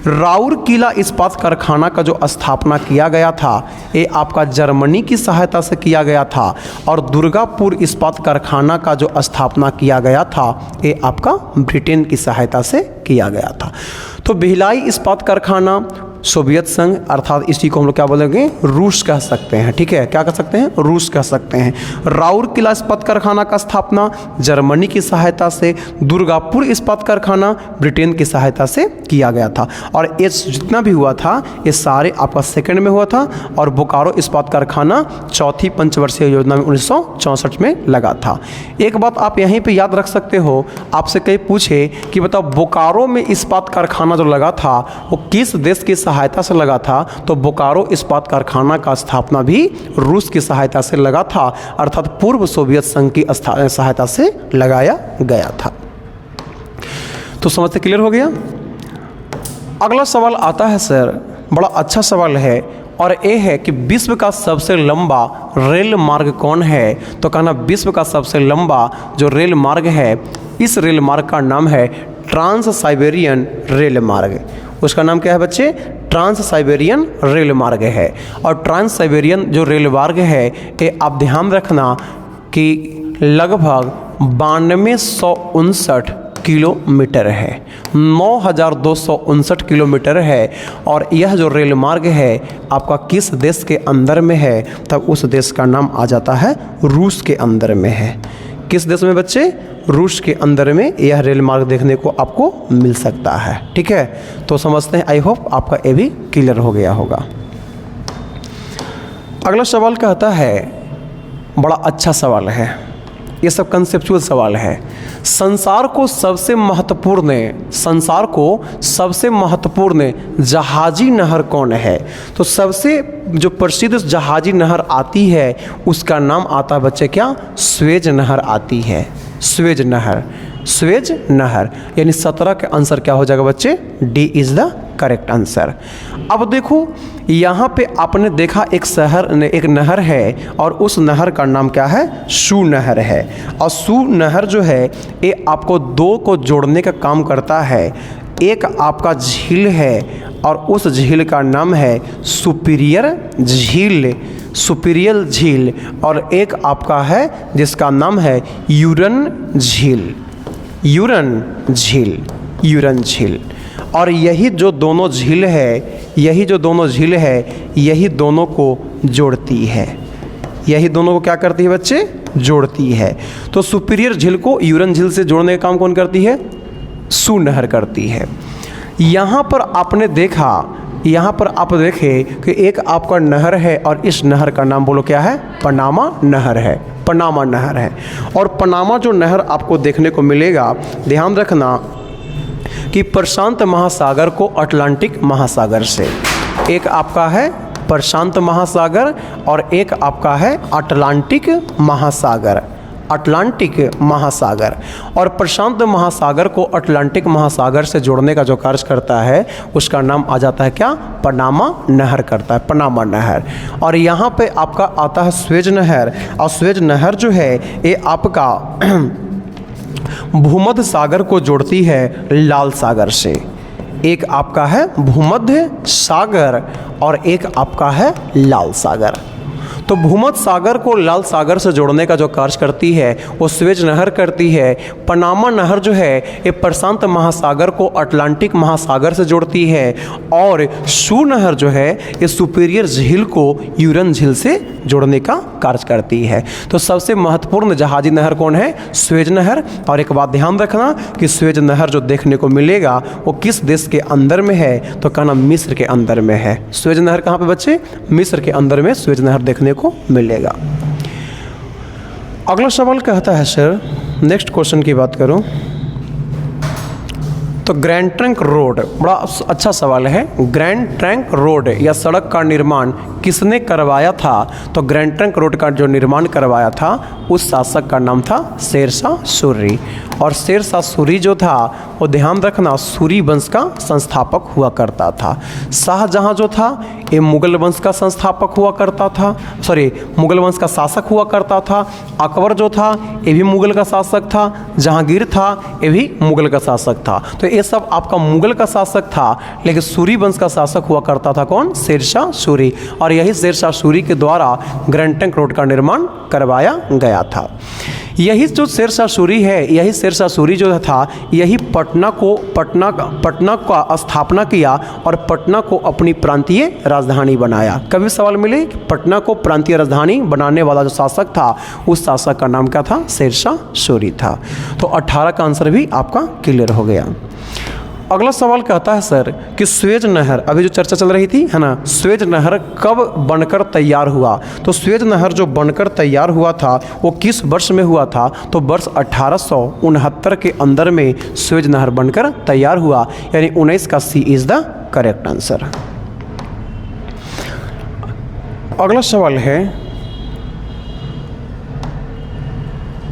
A: राउरकेला इस्पात कारखाना का जो स्थापना किया गया था ये आपका जर्मनी की सहायता से किया गया था, और दुर्गापुर इस्पात कारखाना का जो स्थापना किया गया था ये आपका ब्रिटेन की सहायता से किया गया था। तो भिलाई इस्पात कारखाना सोवियत संघ, अर्थात इसी को हम लोग क्या बोलेंगे, रूस कह सकते हैं, ठीक है, क्या कह सकते हैं, रूस कह सकते हैं। राउरकेला इस्पात कारखाना का स्थापना जर्मनी की सहायता से, दुर्गापुर इस्पात कारखाना ब्रिटेन की सहायता से किया गया था। और ये जितना भी हुआ था ये सारे आपका सेकंड में हुआ था, और बोकारो इस्पात कारखाना चौथी पंचवर्षीय योजना में 1964 में लगा था। एक बात आप यहीं पर याद रख सकते हो, आपसे कहीं पूछे कि बताओ बोकारो में इस्पात कारखाना जो लगा था वो किस देश की सहायता से लगा था, तो बोकारो इस्पात कारखाना का स्थापना भी रूस की सहायता से लगा था, अर्थात पूर्व सोवियत संघ की सहायता से लगाया गया था। तो समझ से क्लियर हो गया। अगला सवाल आता है सर, बड़ा अच्छा सवाल है, और ये है कि विश्व का सबसे लंबा रेल मार्ग कौन है, तो कहना विश्व का सबसे लंबा जो रेल मार्ग है, इस रेल मार्ग का नाम है ट्रांस साइबेरियन रेल मार्ग। उसका नाम क्या है बच्चे, ट्रांस साइबेरियन रेल मार्ग है। और ट्रांस साइबेरियन जो रेल मार्ग है ये आप ध्यान रखना कि लगभग 9259 किलोमीटर है, 9259 किलोमीटर है। और यह जो रेल मार्ग है आपका किस देश के अंदर में है, तब उस देश का नाम आ जाता है रूस के अंदर में है। किस देश में बच्चे, रूस के अंदर में यह रेल मार्ग देखने को आपको मिल सकता है, ठीक है। तो समझते हैं, आई होप आपका ये भी क्लियर हो गया होगा। अगला सवाल कहता है, बड़ा अच्छा सवाल है, ये सब कंसेप्चुअल सवाल है। संसार को सबसे महत्वपूर्ण जहाजी नहर कौन है, तो सबसे जो प्रसिद्ध जहाजी नहर आती है उसका नाम आता है बच्चे क्या, स्वेज नहर आती है, स्वेज नहर, स्वेज नहर। यानी 17 का आंसर क्या हो जाएगा बच्चे, D is the correct answer. अब देखो यहाँ पे आपने देखा एक नहर है, और उस नहर का नाम क्या है, शू नहर है। और शू नहर जो है ये आपको दो को जोड़ने का काम करता है। एक आपका झील है और उस झील का नाम है सुपीरियर झील, सुपीरियर झील, और एक आपका है जिसका नाम है यूरन झील, यूरन झील, यूरन झील। और यही जो दोनों झील है, यही दोनों को जोड़ती है, यही दोनों को क्या करती है बच्चे, जोड़ती है। तो सुपीरियर झील को यूरन झील से जोड़ने का काम कौन करती है, शू नहर करती है। यहाँ पर आपने देखा, यहाँ पर आप देखें कि एक आपका नहर है और इस नहर का नाम बोलो क्या है, पनामा नहर है, पनामा नहर है। और पनामा जो नहर आपको देखने को मिलेगा, ध्यान रखना कि प्रशांत महासागर को अटलांटिक महासागर से, एक आपका है प्रशांत महासागर और एक आपका है अटलांटिक महासागर, अटलांटिक महासागर। और प्रशांत महासागर को अटलांटिक महासागर से जोड़ने का जो कार्य करता है उसका नाम आ जाता है क्या, पनामा नहर करता है, पनामा नहर। और यहाँ पे आपका आता है स्वेज नहर, और स्वेज नहर जो है ये आपका भूमध्य सागर को जोड़ती है लाल सागर से। एक आपका है भूमध्य सागर और एक आपका है लाल सागर। तो भूमध्य सागर को लाल सागर से जोड़ने का जो कार्य करती है वो स्वेज नहर करती है। पनामा नहर जो है ये प्रशांत महासागर को अटलांटिक महासागर से जोड़ती है और शू नहर जो है ये सुपीरियर झील को यूरन झील से जोड़ने का कार्य करती है। तो सबसे महत्वपूर्ण जहाजी नहर कौन है? स्वेज नहर। और एक बात ध्यान रखना कि स्वेज नहर जो देखने को मिलेगा वो किस देश के अंदर में है? तो कहना मिस्र के अंदर में है। स्वेज नहर कहाँ पे बच्चे? मिस्र के अंदर में स्वेज नहर देखने को मिलेगा। अगला सवाल कहता है सर, नेक्स्ट क्वेश्चन की बात करूं तो ग्रैंड ट्रंक रोड, बड़ा अच्छा सवाल है। ग्रैंड ट्रंक रोड या सड़क का निर्माण किसने करवाया था? तो ग्रैंड ट्रंक रोड का जो निर्माण करवाया था उस शासक का नाम था शेरशाह सूरी। और शेरशाह सूरी जो था वो ध्यान रखना सूरी वंश का संस्थापक हुआ करता था। शाहजहां जो था ये मुगल वंश का संस्थापक हुआ करता था, मुगल वंश का शासक हुआ करता था। अकबर जो था ये भी मुगल का शासक था। जहांगीर था ये भी मुगल का शासक था। तो ये सब आपका मुगल का शासक था, लेकिन सूरी वंश का शासक हुआ करता था कौन? शेरशाह सूरी। और यही शेरशाह सूरी के द्वारा ग्रैंड ट्रंक रोड का निर्माण करवाया गया था। यही जो शेरशाह सूरी है, यही शेरशाह सूरी जो था यही पटना का स्थापना किया और पटना को अपनी प्रांतीय राजधानी बनाया। कभी सवाल मिले कि पटना को प्रांतीय राजधानी बनाने वाला जो शासक था उस शासक का नाम क्या था? शेरशाह सूरी था। तो 18 का आंसर भी आपका क्लियर हो गया। अगला सवाल कहता है सर कि स्वेज नहर, अभी जो चर्चा चल रही थी है ना, स्वेज नहर कब बनकर तैयार हुआ? तो स्वेज नहर जो बनकर तैयार हुआ था वो किस वर्ष में हुआ था? तो वर्ष 1869 के अंदर में स्वेज नहर बनकर तैयार हुआ, यानी 19 का सी इज द करेक्ट आंसर। अगला सवाल है,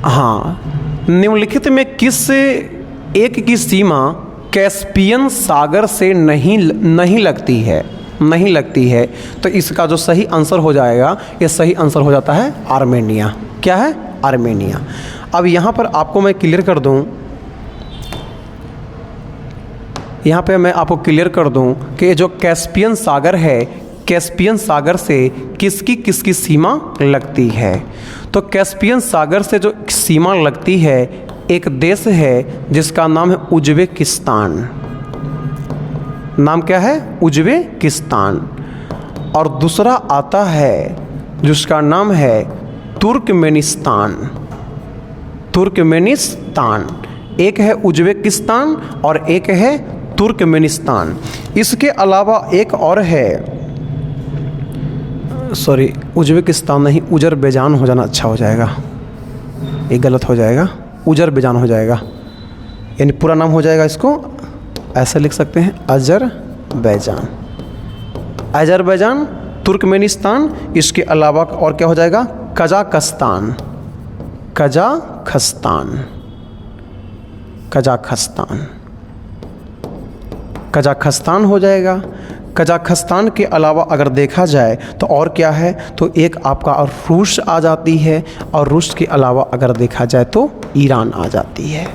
A: हाँ, निम्नलिखित में किस एक की सीमा कैस्पियन सागर से नहीं लगती है? तो इसका जो सही आंसर हो जाएगा, ये सही आंसर हो जाता है आर्मेनिया। क्या है? आर्मेनिया। अब यहाँ पर आपको मैं क्लियर कर दूँ, यहाँ पे मैं आपको क्लियर कर दूँ कि जो कैस्पियन सागर है, कैस्पियन सागर से किसकी सीमा लगती है? तो कैस्पियन सागर से जो सीमा लगती है एक देश है जिसका नाम है उज्बेकिस्तान। नाम क्या है? उज्बेकिस्तान। और दूसरा आता है जिसका नाम है तुर्कमेनिस्तान। एक है उज्बेकिस्तान और एक है तुर्कमेनिस्तान। इसके अलावा एक और है, उज्बेकिस्तान नहीं, उजरबेजान हो जाना अच्छा हो जाएगा, ये गलत हो जाएगा, उजरबेजान हो जाएगा, यानी पूरा नाम हो जाएगा, इसको ऐसे लिख सकते हैं अजरबैजान, तुर्कमेनिस्तान। इसके अलावा और क्या हो जाएगा? कजाखस्तान हो जाएगा। कजाखस्तान के अलावा अगर देखा जाए तो और क्या है? तो एक आपका और रूस आ जाती है, और रूस के अलावा अगर देखा जाए तो ईरान आ जाती है।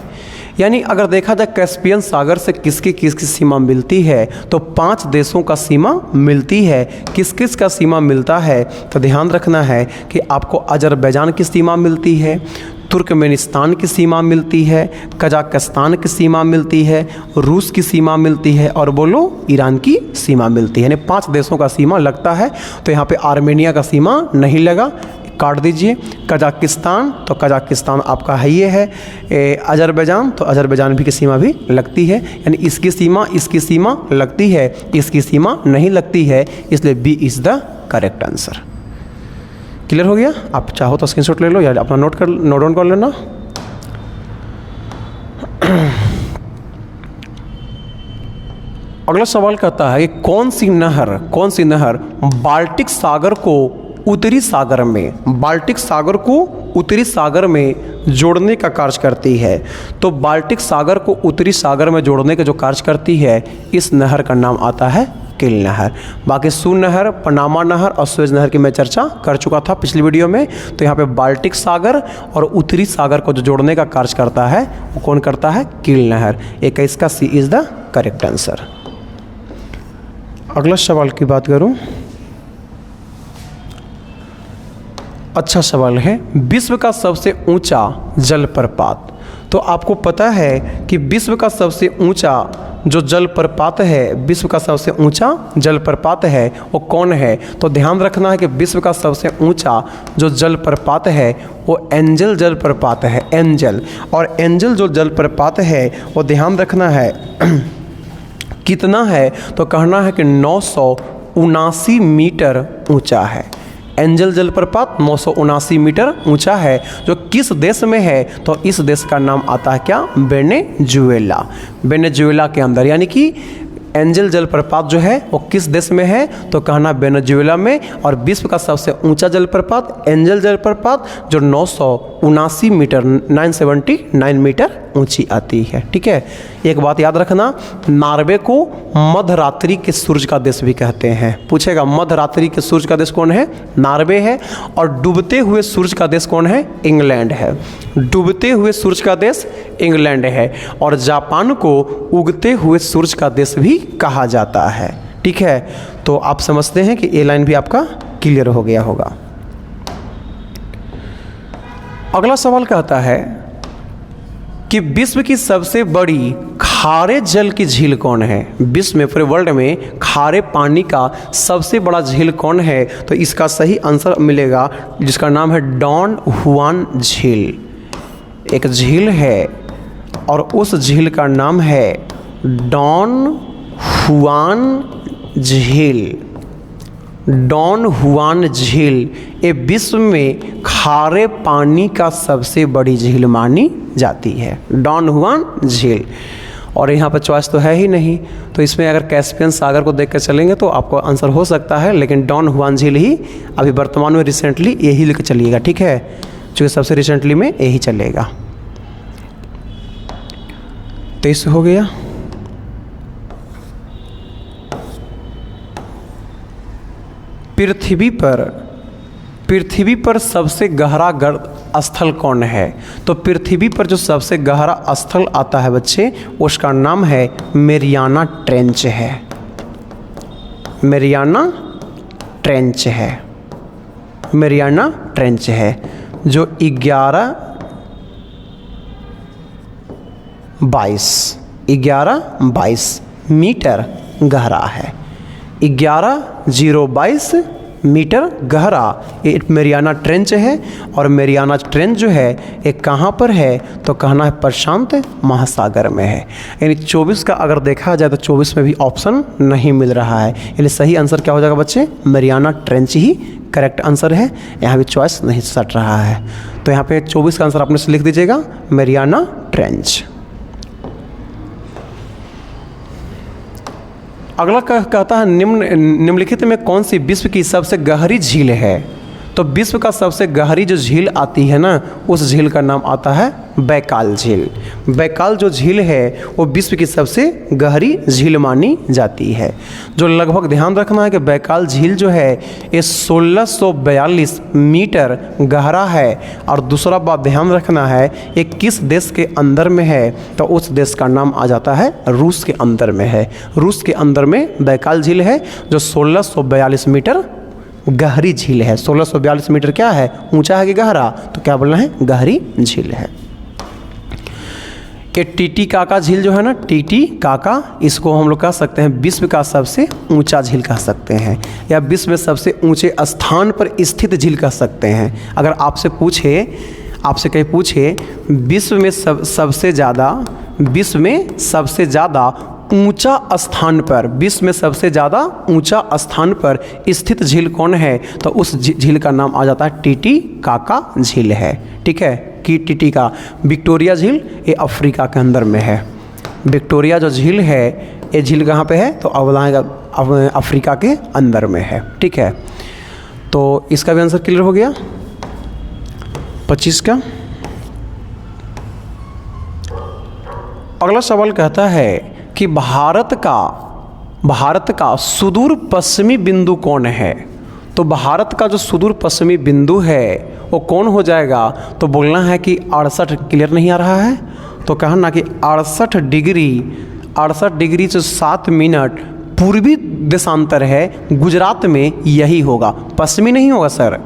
A: यानी अगर देखा जाए कैस्पियन सागर से किसकी सीमा मिलती है, तो 5 देशों का सीमा मिलती है। किस का सीमा मिलता है? तो ध्यान रखना है कि आपको अजरबैजान की सीमा मिलती है, तुर्कमेनिस्तान की सीमा मिलती है, कजाकिस्तान की सीमा मिलती है, रूस की सीमा मिलती है, और बोलो ईरान की सीमा मिलती है। यानी 5 देशों का सीमा लगता है। तो यहाँ पे आर्मेनिया का सीमा नहीं लगा, काट दीजिए। कजाकिस्तान, तो कजाकिस्तान आपका है ये है। अजरबैजान, तो अजरबैजान भी की सीमा भी लगती है। यानी इसकी सीमा लगती है, इसकी सीमा नहीं लगती है, इसलिए B is the correct answer. Clear हो गया? आप चाहो तो स्क्रीनशॉट ले लो या अपना नोट डाउन कर लेना। अगला सवाल कहता है कि कौन सी नहर बाल्टिक सागर को उत्तरी सागर में जोड़ने का कार्य करती है? तो बाल्टिक सागर को उत्तरी सागर में जोड़ने का जो कार्य करती है, इस नहर का नाम आता है किल नहर। बाकी सू नहर, पनामा नहर और स्वेज नहर की मैं चर्चा कर चुका था पिछली वीडियो में। तो यहाँ पे बाल्टिक सागर और उत्तरी सागर को जो जोड़ने का कार्य करता है वो कौन करता है? किल नहर। 21 का सी इज़ द करेक्ट आंसर। अगला सवाल की बात करूँ अच्छा सवाल है। विश्व का सबसे ऊंचा जलप्रपात, तो आपको पता है कि विश्व का सबसे ऊंचा जो जलप्रपात है, विश्व का सबसे ऊंचा जलप्रपात है वो कौन है? तो ध्यान रखना है कि विश्व का सबसे ऊंचा जो जलप्रपात है वो एंजल जलप्रपात है, एंजल। और एंजल जो जलप्रपात है वो ध्यान रखना है कितना है, तो कहना है कि 979 मीटर ऊंचा है। एंजल जलप्रपात 979 मीटर ऊंचा है। जो किस देश में है, तो इस देश का नाम आता है क्या? वेनेजुएला। वेनेजुएला के अंदर, यानी कि एंजल जलप्रपात जो है वो किस देश में है, तो कहना वेनेजुएला में। और विश्व का सबसे ऊंचा जलप्रपात एंजल जलप्रपात जो 979 मीटर 979 मीटर ऊंची आती है। ठीक है, एक बात याद रखना, नॉर्वे को मध्यरात्रि के सूरज का देश भी कहते हैं। पूछेगा मध्यरात्रि के सूरज का देश कौन है? नॉर्वे है। और डूबते हुए सूरज का देश कौन है? इंग्लैंड है। डूबते हुए सूरज का देश इंग्लैंड है। और जापान को उगते हुए सूरज का देश भी कहा जाता है। ठीक है, तो आप समझते हैं कि ये लाइन भी आपका क्लियर हो गया होगा। अगला सवाल कहता है कि विश्व की सबसे बड़ी खारे जल की झील कौन है? विश्व में, पूरे वर्ल्ड में खारे पानी का सबसे बड़ा झील कौन है? तो इसका सही आंसर मिलेगा जिसका नाम है डॉन हुआन झील। एक झील है और उस झील का नाम है डॉन हुआन झील। डॉन हुआन झील ये विश्व में खारे पानी का सबसे बड़ी झील मानी जाती है, डॉन हुआन झील। और यहाँ पर चॉइस तो है ही नहीं, तो इसमें अगर कैस्पियन सागर को देख कर चलेंगे तो आपको आंसर हो सकता है, लेकिन डॉन हुआन झील ही अभी वर्तमान में रिसेंटली यही लेकर चलिएगा। ठीक है, क्योंकि सबसे रिसेंटली में यही चलेगा। 23 हो गया। पृथ्वी पर सबसे गहरा स्थल कौन है? तो पृथ्वी पर जो सबसे गहरा स्थल आता है बच्चे, उसका नाम है मेरियाना ट्रेंच है। मेरियाना ट्रेंच है। मेरियाना ट्रेंच है जो 1122 मीटर गहरा है। 11,022 मीटर गहरा ये मेरियाना ट्रेंच है। और मेरियाना ट्रेंच जो है ये कहाँ पर है, तो कहना है प्रशांत महासागर में है। यानी 24 का अगर देखा जाए तो 24 में भी ऑप्शन नहीं मिल रहा है, इसलिए सही आंसर क्या हो जाएगा बच्चे? मेरियाना ट्रेंच ही करेक्ट आंसर है। यहाँ भी चॉइस नहीं सट रहा है, तो यहाँ पे 24 का आंसर आपने से लिख दीजिएगा मेरियाना ट्रेंच। अगला कहता है निम्नलिखित में कौन सी विश्व की सबसे गहरी झील है? तो विश्व का सबसे गहरी जो झील आती है ना, उस झील का नाम आता है बैकाल झील। बैकाल जो झील है वो विश्व की सबसे गहरी झील मानी जाती है। जो लगभग ध्यान रखना है कि बैकाल झील जो है ये 1642 मीटर गहरा है। और दूसरा बात ध्यान रखना है ये किस देश के अंदर में है, तो उस देश का नाम आ जाता है रूस के अंदर में है। रूस के अंदर में बैकाल झील है जो 1642 मीटर गहरी झील है। 1642 मीटर क्या है? ऊंचा है कि गहरा? तो क्या बोलना है? गहरी झील है। कि टीटीकाका झील जो है ना, टीटीकाका, इसको हम लोग कह सकते हैं विश्व का सबसे ऊंचा झील कह सकते हैं, या विश्व में सबसे ऊंचे स्थान पर स्थित झील कह सकते हैं। अगर आपसे कहीं पूछे विश्व में सबसे ज़्यादा ऊंचा स्थान पर, विश्व में सबसे ज़्यादा ऊंचा स्थान पर स्थित झील कौन है, तो उस झील का नाम आ जाता है टीटीकाका झील है। ठीक है, कि टीटीका विक्टोरिया झील ये अफ्रीका के अंदर में है। विक्टोरिया जो झील है ये झील कहाँ पे है, तो अफ्रीका के अंदर में है। ठीक है, तो इसका भी आंसर क्लियर हो गया 25 का। अगला सवाल कहता है कि भारत का सुदूर पश्चिमी बिंदु कौन है? तो भारत का जो सुदूर पश्चिमी बिंदु है वो कौन हो जाएगा? तो बोलना है कि 68, क्लियर नहीं आ रहा है तो कहना कि 68 डिग्री से 7 मिनट पूर्वी देशांतर है, गुजरात में यही होगा, पश्चिमी नहीं होगा सर।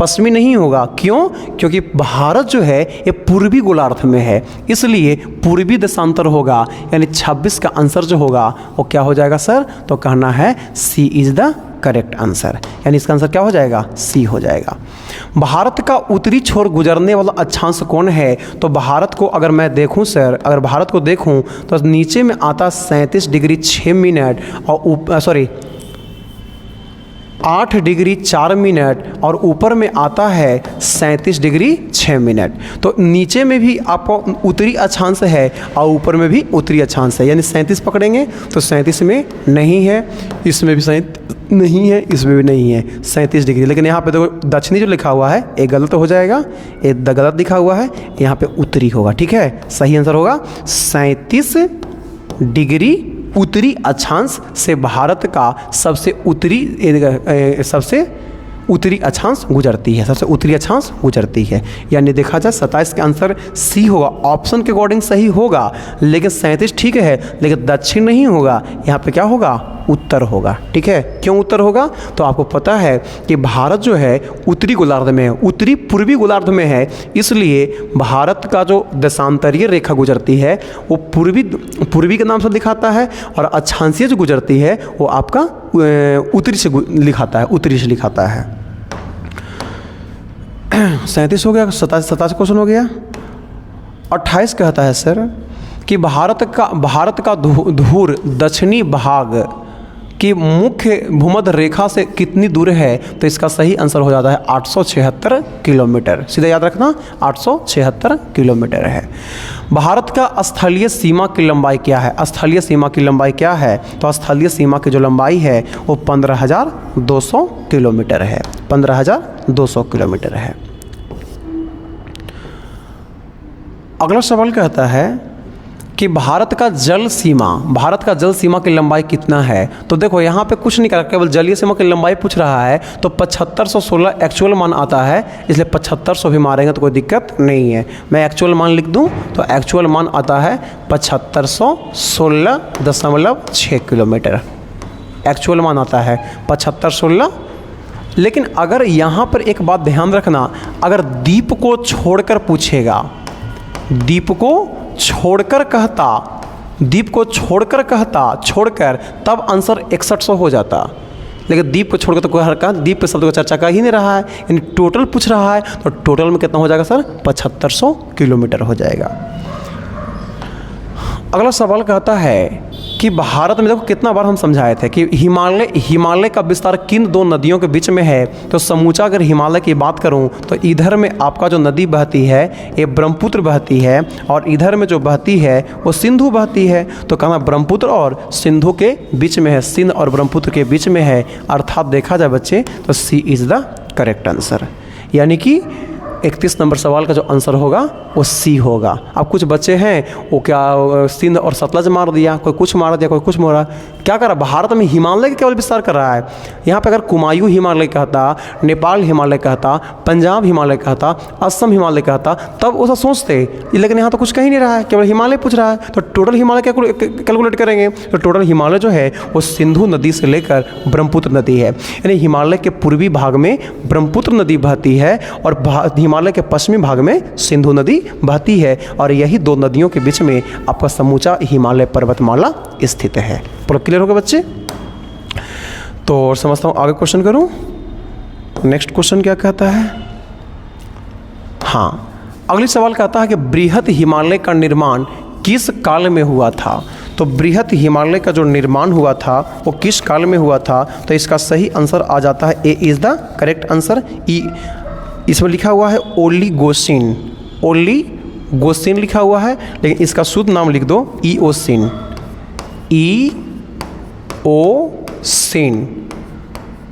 A: पश्चिमी नहीं होगा। क्यों? क्योंकि भारत जो है ये पूर्वी गोलार्ध में है, इसलिए पूर्वी देशांतर होगा। यानी 26 का आंसर जो होगा वो क्या हो जाएगा सर? तो कहना है सी इज द करेक्ट आंसर। यानी इसका आंसर क्या हो जाएगा? सी हो जाएगा। भारत का उत्तरी छोर गुजरने वाला अक्षांश कौन है? तो भारत को अगर मैं देखूं सर, अगर भारत को देखूं तो नीचे में आता 37 डिग्री 6 मिनट और 8 डिग्री 4 मिनट और ऊपर में आता है 37 डिग्री 6 मिनट। तो नीचे में भी आपको उत्तरी अक्षांश है और ऊपर में भी उत्तरी अक्षांश है। यानी 37 पकड़ेंगे तो 37 में नहीं है, इसमें भी 37 नहीं है, इसमें भी नहीं है, 37 डिग्री। लेकिन यहाँ पे देखो दक्षिणी जो लिखा हुआ है ये गलत हो जाएगा, ये गलत लिखा हुआ है, यहाँ पे उत्तरी होगा। ठीक है, सही आंसर होगा 37 डिग्री उत्तरी अक्षांश से भारत का सबसे उत्तरी अक्षांश गुजरती है, सबसे उत्तरी अक्षांश गुजरती है। यानी देखा जाए 27 का आंसर सी होगा। ऑप्शन के अकॉर्डिंग सही होगा, लेकिन 37 ठीक है, लेकिन दक्षिण नहीं होगा, यहाँ पे क्या होगा? उत्तर होगा। ठीक है, क्यों उत्तर होगा? तो आपको पता है कि भारत जो है उत्तरी गोलार्ध में है, उत्तरी पूर्वी गोलार्ध में है, इसलिए भारत का जो देशांतरीय रेखा गुजरती है वो पूर्वी के नाम से दिखाता है, और अक्षांशीय जो गुजरती है वो आपका उत्तरी से लिखाता है, उत्तरी से लिखाता है। 37 हो गया, 27 क्वेश्चन हो गया। 28 कहता है सर कि भारत का धूर दक्षिणी भाग की मुख्य भूमध्य रेखा से कितनी दूर है? तो इसका सही आंसर हो जाता है 876 किलोमीटर। सीधा याद रखना, 876 किलोमीटर है। भारत का स्थलीय सीमा की लंबाई क्या है? स्थलीय सीमा की लंबाई क्या है? तो स्थलीय सीमा की जो लंबाई है वो 15,200 किलोमीटर है, 15,200 किलोमीटर है। अगला सवाल कहता है कि भारत का जल सीमा की लंबाई कितना है? तो देखो यहाँ पे कुछ नहीं करा, केवल जलीय सीमा की लंबाई पूछ रहा है, तो 7516 एक्चुअल मान आता है, इसलिए 7500 भी मारेंगे तो कोई दिक्कत नहीं है। मैं एक्चुअल मान लिख दूँ तो एक्चुअल मान आता है 7516.6 किलोमीटर, एक्चुअल मान आता है 7516। लेकिन अगर यहाँ पर एक बात ध्यान रखना, अगर द्वीप को छोड़कर पूछेगा, द्वीप को छोड़कर कहता, छोड़कर तब आंसर 6100 हो जाता। लेकिन द्वीप को छोड़कर तो कोई हर का द्वीप के शब्द को चर्चा कर ही नहीं रहा है, यानी टोटल पूछ रहा है, तो टोटल में कितना हो जाएगा सर? 7500 किलोमीटर हो जाएगा। अगला सवाल कहता है कि भारत में, देखो कितना बार हम समझाए थे कि हिमालय का विस्तार किन दो नदियों के बीच में है? तो समूचा अगर हिमालय की बात करूं तो इधर में आपका जो नदी बहती है ये ब्रह्मपुत्र बहती है, और इधर में जो बहती है वो सिंधु बहती है। तो कहना ब्रह्मपुत्र और सिंधु के बीच में है, सिंध और ब्रह्मपुत्र के बीच में है, अर्थात देखा जाए बच्चे तो सी इज़ द करेक्ट आंसर। यानी कि 31 नंबर सवाल का जो आंसर होगा वो सी होगा। अब कुछ बच्चे हैं वो क्या सिंध और सतलज मार दिया, कोई कुछ मार दिया, कोई कुछ मारा, क्या कर रहा? भारत में हिमालय के केवल विस्तार कर रहा है। यहाँ पे अगर कुमायूं हिमालय कहता, नेपाल हिमालय कहता, पंजाब हिमालय कहता, असम हिमालय कहता, तब वो सब सोचते, लेकिन यहाँ तो कुछ कहीं नहीं रहा है, केवल हिमालय पूछ रहा है। तो टोटल हिमालय कैलकुलेट करेंगे तो टोटल हिमालय जो है वो सिंधु नदी से लेकर ब्रह्मपुत्र नदी है। यानी हिमालय के पूर्वी भाग में ब्रह्मपुत्र नदी बहती है और हिमालय के पश्चिमी भाग में सिंधु नदी बहती है, और यही दो नदियों के बीच में आपका समूचा हिमालय पर्वतमाला स्थित है। पूरा क्लियर हो गया बच्चे? तो समझता हूँ आगे क्वेश्चन करूँ। नेक्स्ट क्वेश्चन क्या कहता है? हाँ, अगली सवाल कहता है कि बृहत हिमालय का निर्माण किस काल में हुआ था? तो बृहत हिमालय का जो निर्माण हुआ था वो किस काल में हुआ था? तो इसका सही आंसर आ जाता है A is the correct answer. इसमें लिखा हुआ है ओलिगोसिन, ओलिगोसिन लिखा हुआ है, लेकिन इसका शुद्ध नाम लिख दो ईओसिन, ईओसिन।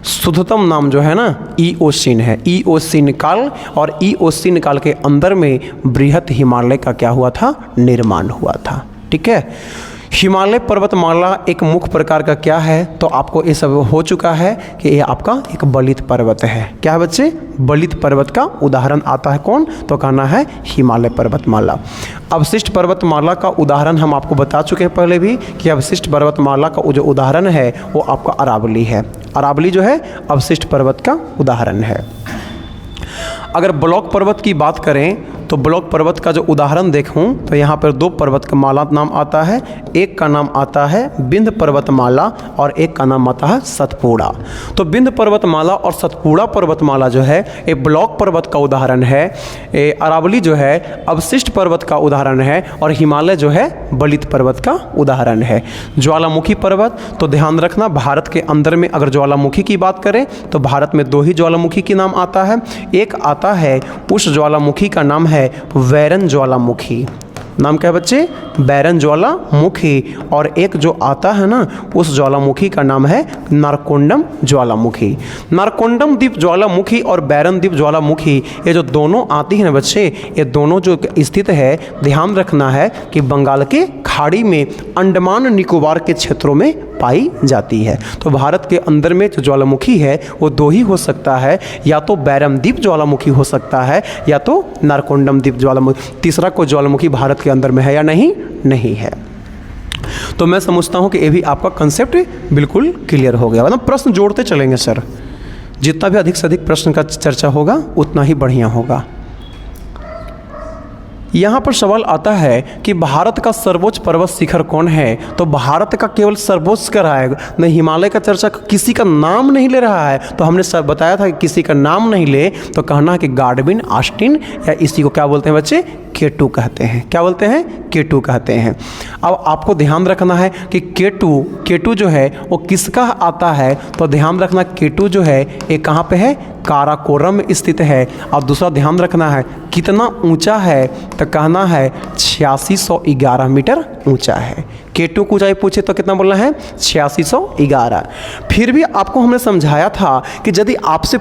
A: शुद्धतम नाम जो है ना ईओसिन है, ईओसिन काल। और ईओसिन काल के अंदर में बृहत हिमालय का क्या हुआ था? निर्माण हुआ था। ठीक है, हिमालय पर्वतमाला एक मुख्य प्रकार का क्या है? तो आपको ये सब हो चुका है कि ये आपका एक बलित पर्वत है। क्या है बच्चे? बलित पर्वत का उदाहरण आता है कौन? तो कहना है हिमालय पर्वतमाला। अवशिष्ट पर्वतमाला का उदाहरण हम आपको बता चुके हैं पहले भी कि अवशिष्ट पर्वतमाला का जो उदाहरण है वो आपका अरावली है। अरावली जो है अवशिष्ट पर्वत का उदाहरण है। अगर ब्लॉक पर्वत की बात करें तो ब्लॉक पर्वत का जो उदाहरण देखूं तो यहाँ पर दो पर्वत का माला नाम आता है। एक का नाम आता है विंध्य पर्वतमाला और एक का नाम आता है सतपुड़ा। तो विंध्य पर्वतमाला और सतपुड़ा पर्वतमाला जो है ये ब्लॉक पर्वत का उदाहरण है। अरावली जो है अवशिष्ट पर्वत का उदाहरण है और हिमालय जो है बलित पर्वत का उदाहरण है। ज्वालामुखी पर्वत तो ध्यान रखना, भारत के अंदर में अगर ज्वालामुखी की बात करें तो भारत में दो ही ज्वालामुखी के नाम आता है। एक आता है उस ज्वालामुखी का नाम है वैरन ज्वालामुखी। नाम क्या है बच्चे? बैरन ज्वालामुखी। और एक जो आता है ना उस ज्वालामुखी का नाम है नारकोंडम ज्वालामुखी। नारकोंडम द्वीप ज्वालामुखी और बैरन द्वीप ज्वालामुखी ये जो दोनों आती हैं ना बच्चे, ये दोनों जो स्थित है, ध्यान रखना है कि बंगाल के खाड़ी में अंडमान निकोबार के क्षेत्रों में पाई जाती है। तो भारत के अंदर में जो ज्वालामुखी है वो दो ही हो सकता है, या तो बैरम द्वीप ज्वालामुखी हो सकता है या तो नारकोंडम द्वीप ज्वालामुखी। तीसरा कोई ज्वालामुखी भारत के अंदर में है या नहीं? नहीं है। तो मैं समझता हूं कि ये भी आपका कंसेप्ट बिल्कुल क्लियर हो गया। मतलब प्रश्न जोड़ते चलेंगे सर, जितना भी अधिक से अधिक प्रश्न का चर्चा होगा उतना ही बढ़िया होगा। यहाँ पर सवाल आता है कि भारत का सर्वोच्च पर्वत शिखर कौन है? तो भारत का केवल सर्वोच्च शिखर है, न हिमालय का चर्चा किसी का नाम नहीं ले रहा है। तो हमने सब बताया था कि किसी का नाम नहीं ले तो कहना है कि गाडविन ऑस्टिन, या इसी को क्या बोलते हैं बच्चे? K2 कहते हैं। क्या बोलते हैं? K2 कहते हैं। अब आपको ध्यान रखना है कि K2 जो है वो किसका आता है? तो ध्यान रखना K2 जो है ये कहाँ पे है? काराकोरम में स्थित है। और दूसरा ध्यान रखना है कितना ऊंचा है, तो कहना है 8611 मीटर ऊंचा है। K2 की ऊंचाई पूछे तो कितना बोलना है? 8611। फिर भी आपको हमने समझाया था कि यदि आपसे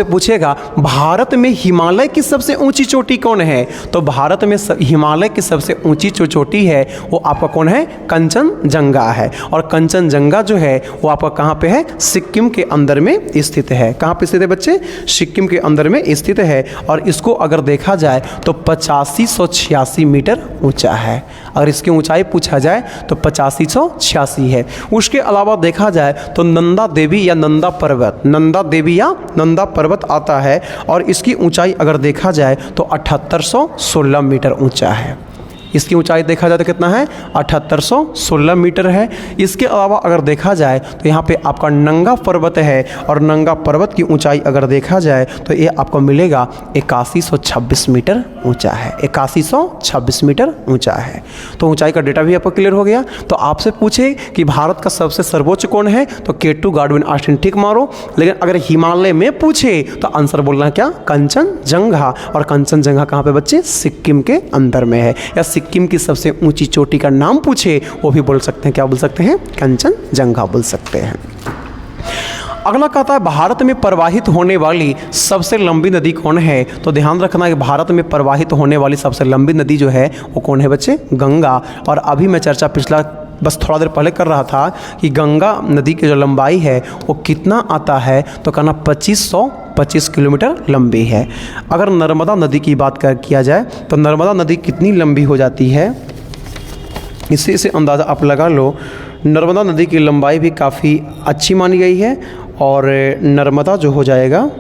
A: पूछेगा भारत में हिमालय की सबसे ऊंची चोटी कौन है, तो भारत में हिमालय की सबसे ऊंची जो चोटी है वो आपका कौन है? कंचनजंगा है। और कंचनजंगा जो है वो आपका कहाँ पे है? सिक्किम के अंदर में स्थित है। कहाँ पे स्थित है बच्चे? सिक्किम के अंदर में स्थित है। और इसको अगर देखा जाए तो 8586 मीटर ऊंचा है। अगर इसकी ऊंचाई पूछा जाए तो 8586 है। उसके अलावा देखा जाए तो नंदा देवी या नंदा पर्वत आता है और इसकी ऊंचाई अगर देखा जाए तो 7816 मीटर ऊंचा है। इसकी ऊंचाई देखा जाए तो कितना है? 7816 मीटर है। इसके अलावा अगर देखा जाए तो यहाँ पे आपका नंगा पर्वत है और नंगा पर्वत की ऊंचाई अगर देखा जाए तो ये आपको मिलेगा 8126 मीटर ऊंचा है। 8126 मीटर ऊंचा है। तो ऊंचाई का डेटा भी आपको क्लियर हो गया। तो आपसे पूछे कि भारत का सबसे सर्वोच्च कौन है, तो K2 गाडविन ऑस्टिन ठीक मारो। लेकिन अगर हिमालय में पूछे तो आंसर बोलना क्या? कंचनजंगा। और कंचनजंगा कहाँ पे बच्चे? सिक्किम के अंदर में है। या सिक्किम की सबसे ऊंची चोटी का नाम पूछे वो भी बोल सकते हैं। क्या बोल सकते हैं? कंचनजंगा बोल सकते हैं। अगला कहता है भारत में प्रवाहित होने वाली सबसे लंबी नदी कौन है? तो ध्यान रखना कि भारत में प्रवाहित होने वाली सबसे लंबी नदी जो है वो कौन है बच्चे? गंगा। और अभी मैं चर्चा पिछला बस थोड़ा देर पहले कर रहा था कि गंगा नदी की जो लंबाई है वो कितना आता है, तो कहना 2525 किलोमीटर लंबी है। अगर नर्मदा नदी की बात किया जाए तो नर्मदा नदी कितनी लंबी हो जाती है, इसी से अंदाज़ा आप लगा लो। नर्मदा नदी की लंबाई भी काफ़ी अच्छी मानी गई है और नर्मदा जो हो जाएगा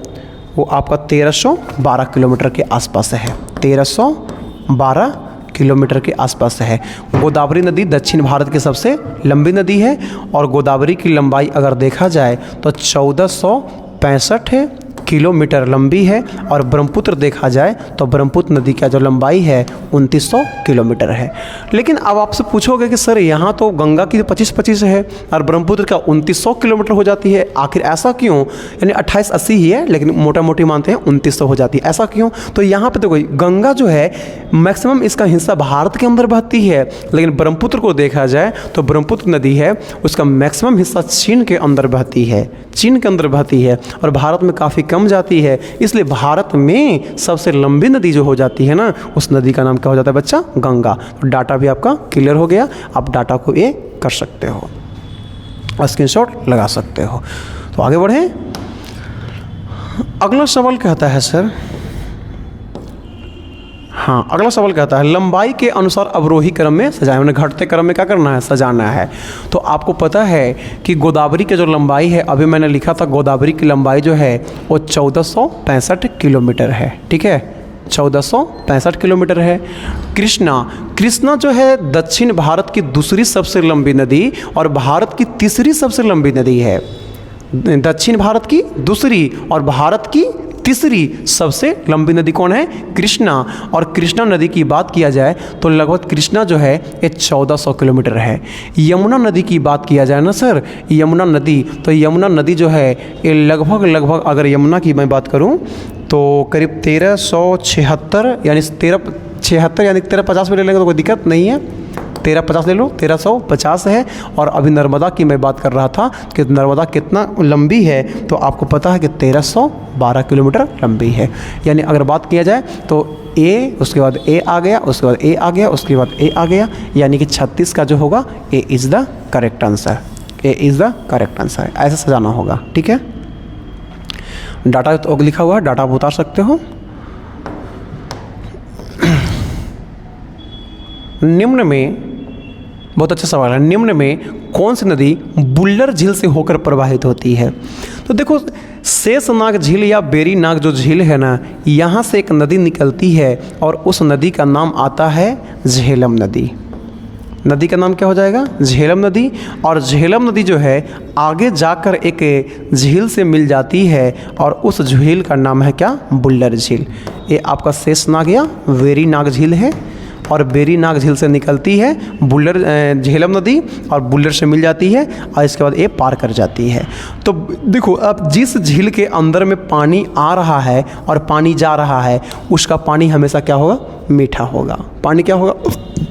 A: वो आपका 1312 किलोमीटर के आसपास है। 1312 किलोमीटर के आसपास है। गोदावरी नदी दक्षिण भारत की सबसे लंबी नदी है और गोदावरी की लंबाई अगर देखा जाए तो 1465 किलोमीटर लंबी है। और ब्रह्मपुत्र देखा जाए तो ब्रह्मपुत्र नदी का जो लंबाई है 2900 किलोमीटर है। लेकिन अब आपसे पूछोगे कि सर यहाँ तो गंगा की 2525 है और ब्रह्मपुत्र का 2900 किलोमीटर हो जाती है, आखिर ऐसा क्यों? यानी 2880 ही है लेकिन मोटा मोटी मानते हैं 2900 हो जाती है, ऐसा क्यों? तो यहाँ पे देखो गंगा जो है मैक्सिमम इसका हिस्सा भारत के अंदर बहती है, लेकिन ब्रह्मपुत्र को देखा जाए तो ब्रह्मपुत्र नदी है उसका मैक्सिमम हिस्सा चीन के अंदर बहती है, चीन के अंदर बहती है और भारत में काफ़ी कम जाती है। इसलिए भारत में सबसे लंबी नदी जो हो जाती है ना उस नदी का नाम क्या हो जाता है बच्चा? गंगा। तो डाटा भी आपका क्लियर हो गया। आप डाटा को ये कर सकते हो, स्क्रीनशॉट लगा सकते हो। तो आगे बढ़े। अगला सवाल कहता है सर हाँ, अगला सवाल कहता है लंबाई के अनुसार अवरोही क्रम में सजाएं, उन्हें घटते क्रम में क्या करना है, सजाना है। तो आपको पता है कि गोदावरी की जो लंबाई है, अभी मैंने लिखा था गोदावरी की लंबाई जो है वो 1465 किलोमीटर है, ठीक है, 1465 किलोमीटर है। कृष्णा जो है दक्षिण भारत की दूसरी सबसे लंबी नदी और भारत की तीसरी सबसे लंबी नदी है। दक्षिण भारत की दूसरी और भारत की तीसरी सबसे लंबी नदी कौन है, कृष्णा। और कृष्णा नदी की बात किया जाए तो लगभग कृष्णा जो है ये 1400 किलोमीटर है। यमुना नदी की बात किया जाए ना सर, यमुना नदी, तो यमुना नदी जो है ये लगभग अगर यमुना की मैं बात करूं तो करीब 1376 यानी 1376 यानी 1350 में ले लेंगे तो कोई दिक्कत नहीं है, 1350 ले लो, 1350 है। और अभी नर्मदा की मैं बात कर रहा था कि नर्मदा कितना लंबी है, तो आपको पता है कि 1312 किलोमीटर लंबी है। यानी अगर बात किया जाए तो ए, उसके बाद ए आ गया, उसके बाद ए आ गया, उसके बाद ए आ गया, यानी कि 36 का जो होगा A is the correct answer, A is the correct answer. ऐसे सजाना होगा, ठीक है। डाटा तो लिखा हुआ है, डाटा आप उतार सकते हो। निम्न में बहुत अच्छा सवाल है, निम्न में कौन सी नदी बुल्लर झील से होकर प्रवाहित होती है। तो देखो शेषनाग झील या बेरीनाग जो झील है ना, यहाँ से एक नदी निकलती है और उस नदी का नाम आता है झेलम नदी। नदी का नाम क्या हो जाएगा, झेलम नदी। और झेलम नदी जो है आगे जाकर एक झील से मिल जाती है और उस झील का नाम है क्या, बुल्लर झील। ये आपका शेषनाग या वेरीनाग झील है और बेरीनाग झील से निकलती है बुल्लर झेलम नदी और बुल्लर से मिल जाती है और इसके बाद ये पार कर जाती है। तो देखो अब जिस झील के अंदर में पानी आ रहा है और पानी जा रहा है, उसका पानी हमेशा क्या होगा, मीठा होगा। पानी क्या होगा,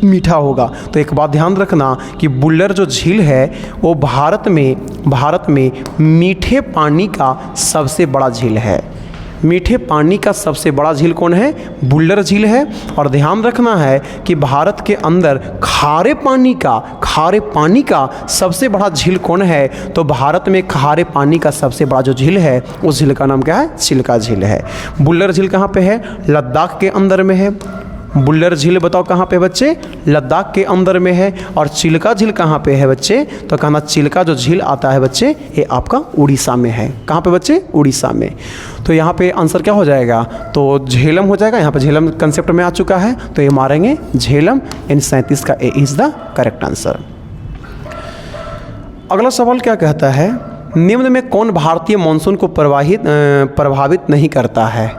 A: मीठा होगा। तो एक बात ध्यान रखना कि बुल्लर जो झील है वो भारत में मीठे पानी का सबसे बड़ा झील है। मीठे पानी का सबसे बड़ा झील कौन है, बुल्लर झील है। और ध्यान रखना है कि भारत के अंदर खारे पानी का सबसे बड़ा झील कौन है, तो भारत में खारे पानी का सबसे बड़ा जो झील है उस झील का नाम क्या है, चिल्का झील है। बुल्लर झील कहाँ पे है, लद्दाख के अंदर में है। बुल्लर झील बताओ कहाँ पे बच्चे, लद्दाख के अंदर में है। और चिल्का झील कहाँ पे है बच्चे, तो कहना चिल्का जो झील आता है बच्चे ये आपका उड़ीसा में है। कहाँ पे बच्चे, उड़ीसा में। तो यहाँ पे आंसर क्या हो जाएगा, तो झेलम हो जाएगा। यहाँ पे झेलम कंसेप्ट में आ चुका है तो ये मारेंगे झेलम, यानी 37 का A is the correct answer. अगला सवाल क्या कहता है, निम्न में कौन भारतीय मानसून को प्रभावित नहीं करता है।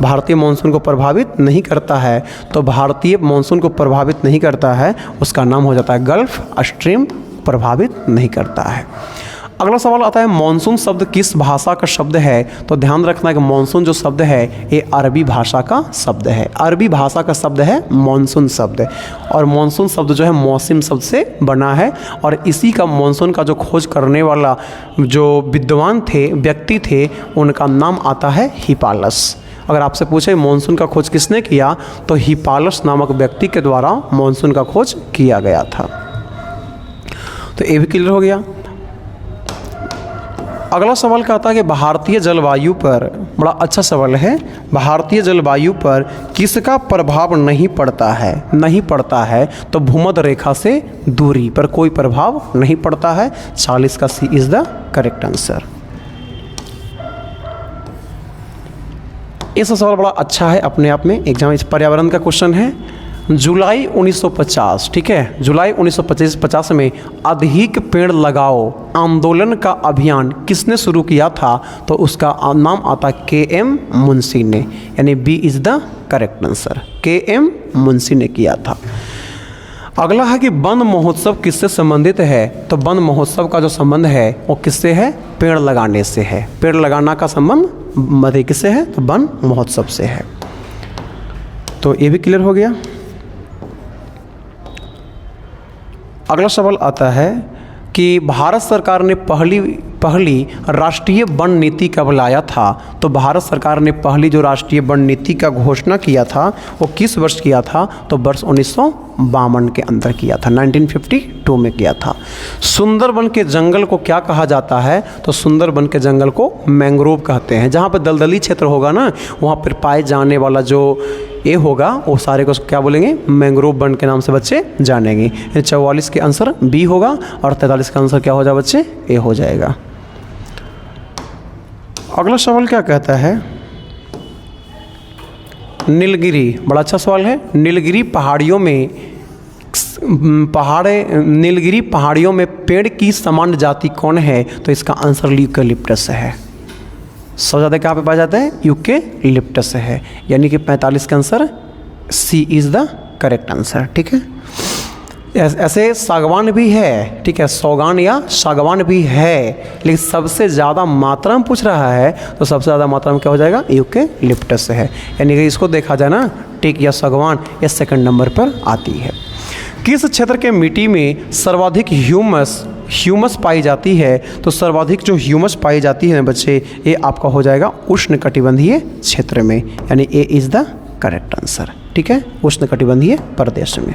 A: भारतीय मानसून को प्रभावित नहीं करता है, तो भारतीय मानसून को प्रभावित नहीं करता है उसका नाम हो जाता है गल्फ स्ट्रीम, प्रभावित नहीं करता है। अगला सवाल आता है मानसून शब्द किस भाषा का शब्द है। तो ध्यान रखना कि मानसून जो शब्द है ये अरबी भाषा का शब्द है। अरबी भाषा का शब्द है मानसून शब्द, और मानसून शब्द जो है मौसम शब्द से बना है। और इसी का मानसून का जो खोज करने वाला जो विद्वान थे, व्यक्ति थे, उनका नाम आता है हिपालस। अगर आपसे पूछे मानसून का खोज किसने किया, तो हिपालस नामक व्यक्ति के द्वारा मानसून का खोज किया गया था। तो ये भी क्लियर हो गया। अगला सवाल कहता है कि भारतीय जलवायु पर, बड़ा अच्छा सवाल है, भारतीय जलवायु पर किसका प्रभाव नहीं पड़ता है, तो भूमध्य रेखा से दूरी पर कोई प्रभाव नहीं पड़ता है। 40 का सी इज़ द करेक्ट आंसर। ये सवाल बड़ा अच्छा है अपने आप में, एग्जाम इस पर्यावरण का क्वेश्चन है। जुलाई 1950, ठीक है, जुलाई 1950 में अधिक पेड़ लगाओ आंदोलन का अभियान किसने शुरू किया था, तो उसका नाम आता KM मुंशी ने, यानी B is the correct answer, KM Munshi ने किया था। अगला है कि वन महोत्सव किससे संबंधित है, तो वन महोत्सव का जो संबंध है वो किससे है, पेड़ लगाने से है। पेड़ लगाना का संबंध मध्य किससे है, तो वन महोत्सव से है। तो ये भी क्लियर हो गया। अगला सवाल आता है कि भारत सरकार ने पहली राष्ट्रीय वन नीति कब लाया था, तो भारत सरकार ने पहली जो राष्ट्रीय वन नीति का घोषणा किया था वो किस वर्ष किया था, तो वर्ष 1952 के अंदर किया था, 1952 में किया था। सुंदरबन के जंगल को क्या कहा जाता है, तो सुंदरबन के जंगल को मैंग्रोव कहते हैं। जहाँ पर दलदली क्षेत्र होगा ना, वहाँ पर पाए जाने वाला जो ए होगा वो सारे को क्या बोलेंगे, मैंग्रोव वन के नाम से बच्चे जानेंगे। 44 के आंसर बी होगा और 43 का आंसर क्या हो जाएगा बच्चे, ए हो जाएगा। अगला सवाल क्या कहता है, नीलगिरी, बड़ा अच्छा सवाल है। नीलगिरी पहाड़ियों में पेड़ की सामान्य जाति कौन है, तो इसका आंसर यूकेलिप्टस है। सबसे ज़्यादा कहाँ पे पाया जाता है, यूकेलिप्टस है, यानी कि 45 का answer C is the correct answer. ठीक है, ऐसे सागवान भी है, ठीक है, सौगान या सागवान भी है, लेकिन सबसे ज़्यादा मात्रा में पूछ रहा है तो सबसे ज़्यादा मात्रा में क्या हो जाएगा, यूकेलिप्टस है, यानी कि इसको देखा जाए ना, टीक या सागवान ये सेकंड नंबर पर आती है। किस क्षेत्र के मिट्टी में सर्वाधिक ह्यूमस पाई जाती है, तो सर्वाधिक जो ह्यूमस पाई जाती है बच्चे, ये आपका हो जाएगा उष्णकटिबंधीय क्षेत्र में, यानी A is the correct answer. ठीक है, उष्णकटिबंधीय प्रदेश में।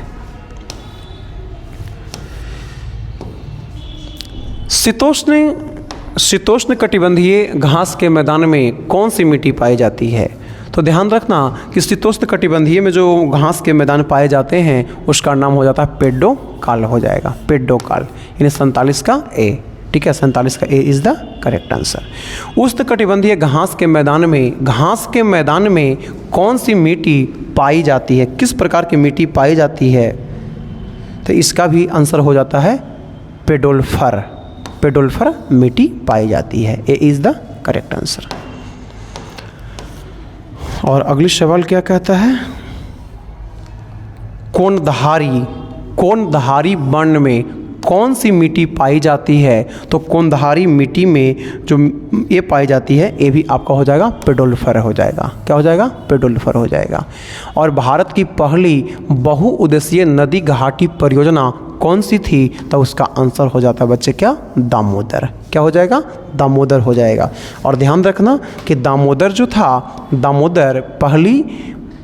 A: शीतोष्ण कटिबंधीय घास के मैदान में कौन सी मिट्टी पाई जाती है, तो ध्यान रखना कि शीतोष्ण कटिबंधीय में जो घास के मैदान पाए जाते हैं उसका नाम हो जाता है पेड्डोकाल हो जाएगा, पेड्डोकाल, यानी 47 का ए। ठीक है, 47 का A is the correct answer. उष्ण कटिबंधीय घास के मैदान में कौन सी मिट्टी पाई जाती है, किस प्रकार की मिट्टी पाई जाती है, तो इसका भी आंसर हो जाता है पेडोल्फर मिट्टी पाई जाती है, A is the correct answer. और अगली सवाल क्या कहता है, कोणधारी वन में कौन सी मिट्टी पाई जाती है, तो कोणधारी मिट्टी में जो ये पाई जाती है ये भी आपका हो जाएगा पेडोल्फर हो जाएगा, क्या हो जाएगा, पेडोल्फर हो जाएगा। और भारत की पहली बहुउद्देशीय नदी घाटी परियोजना कौन सी थी, तो उसका आंसर हो जाता है बच्चे क्या, दामोदर, क्या हो जाएगा, दामोदर हो जाएगा। और ध्यान रखना कि दामोदर जो था, दामोदर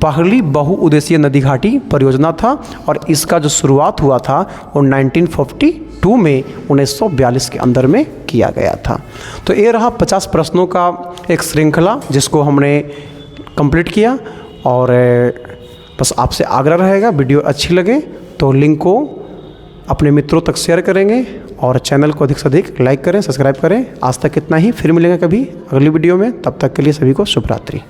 A: पहली बहुउद्देशीय नदी घाटी परियोजना था और इसका जो शुरुआत हुआ था वो 1942 में 1942 के अंदर में किया गया था। तो ये रहा 50 प्रश्नों का एक श्रृंखला जिसको हमने कंप्लीट किया। और बस आपसे आग्रह रहेगा, वीडियो अच्छी लगे तो लिंक को अपने मित्रों तक शेयर करेंगे और चैनल को अधिक से अधिक लाइक करें, सब्सक्राइब करें। आज तक इतना ही, फिर मिलेंगे कभी अगली वीडियो में, तब तक के लिए सभी को शुभ रात्रि।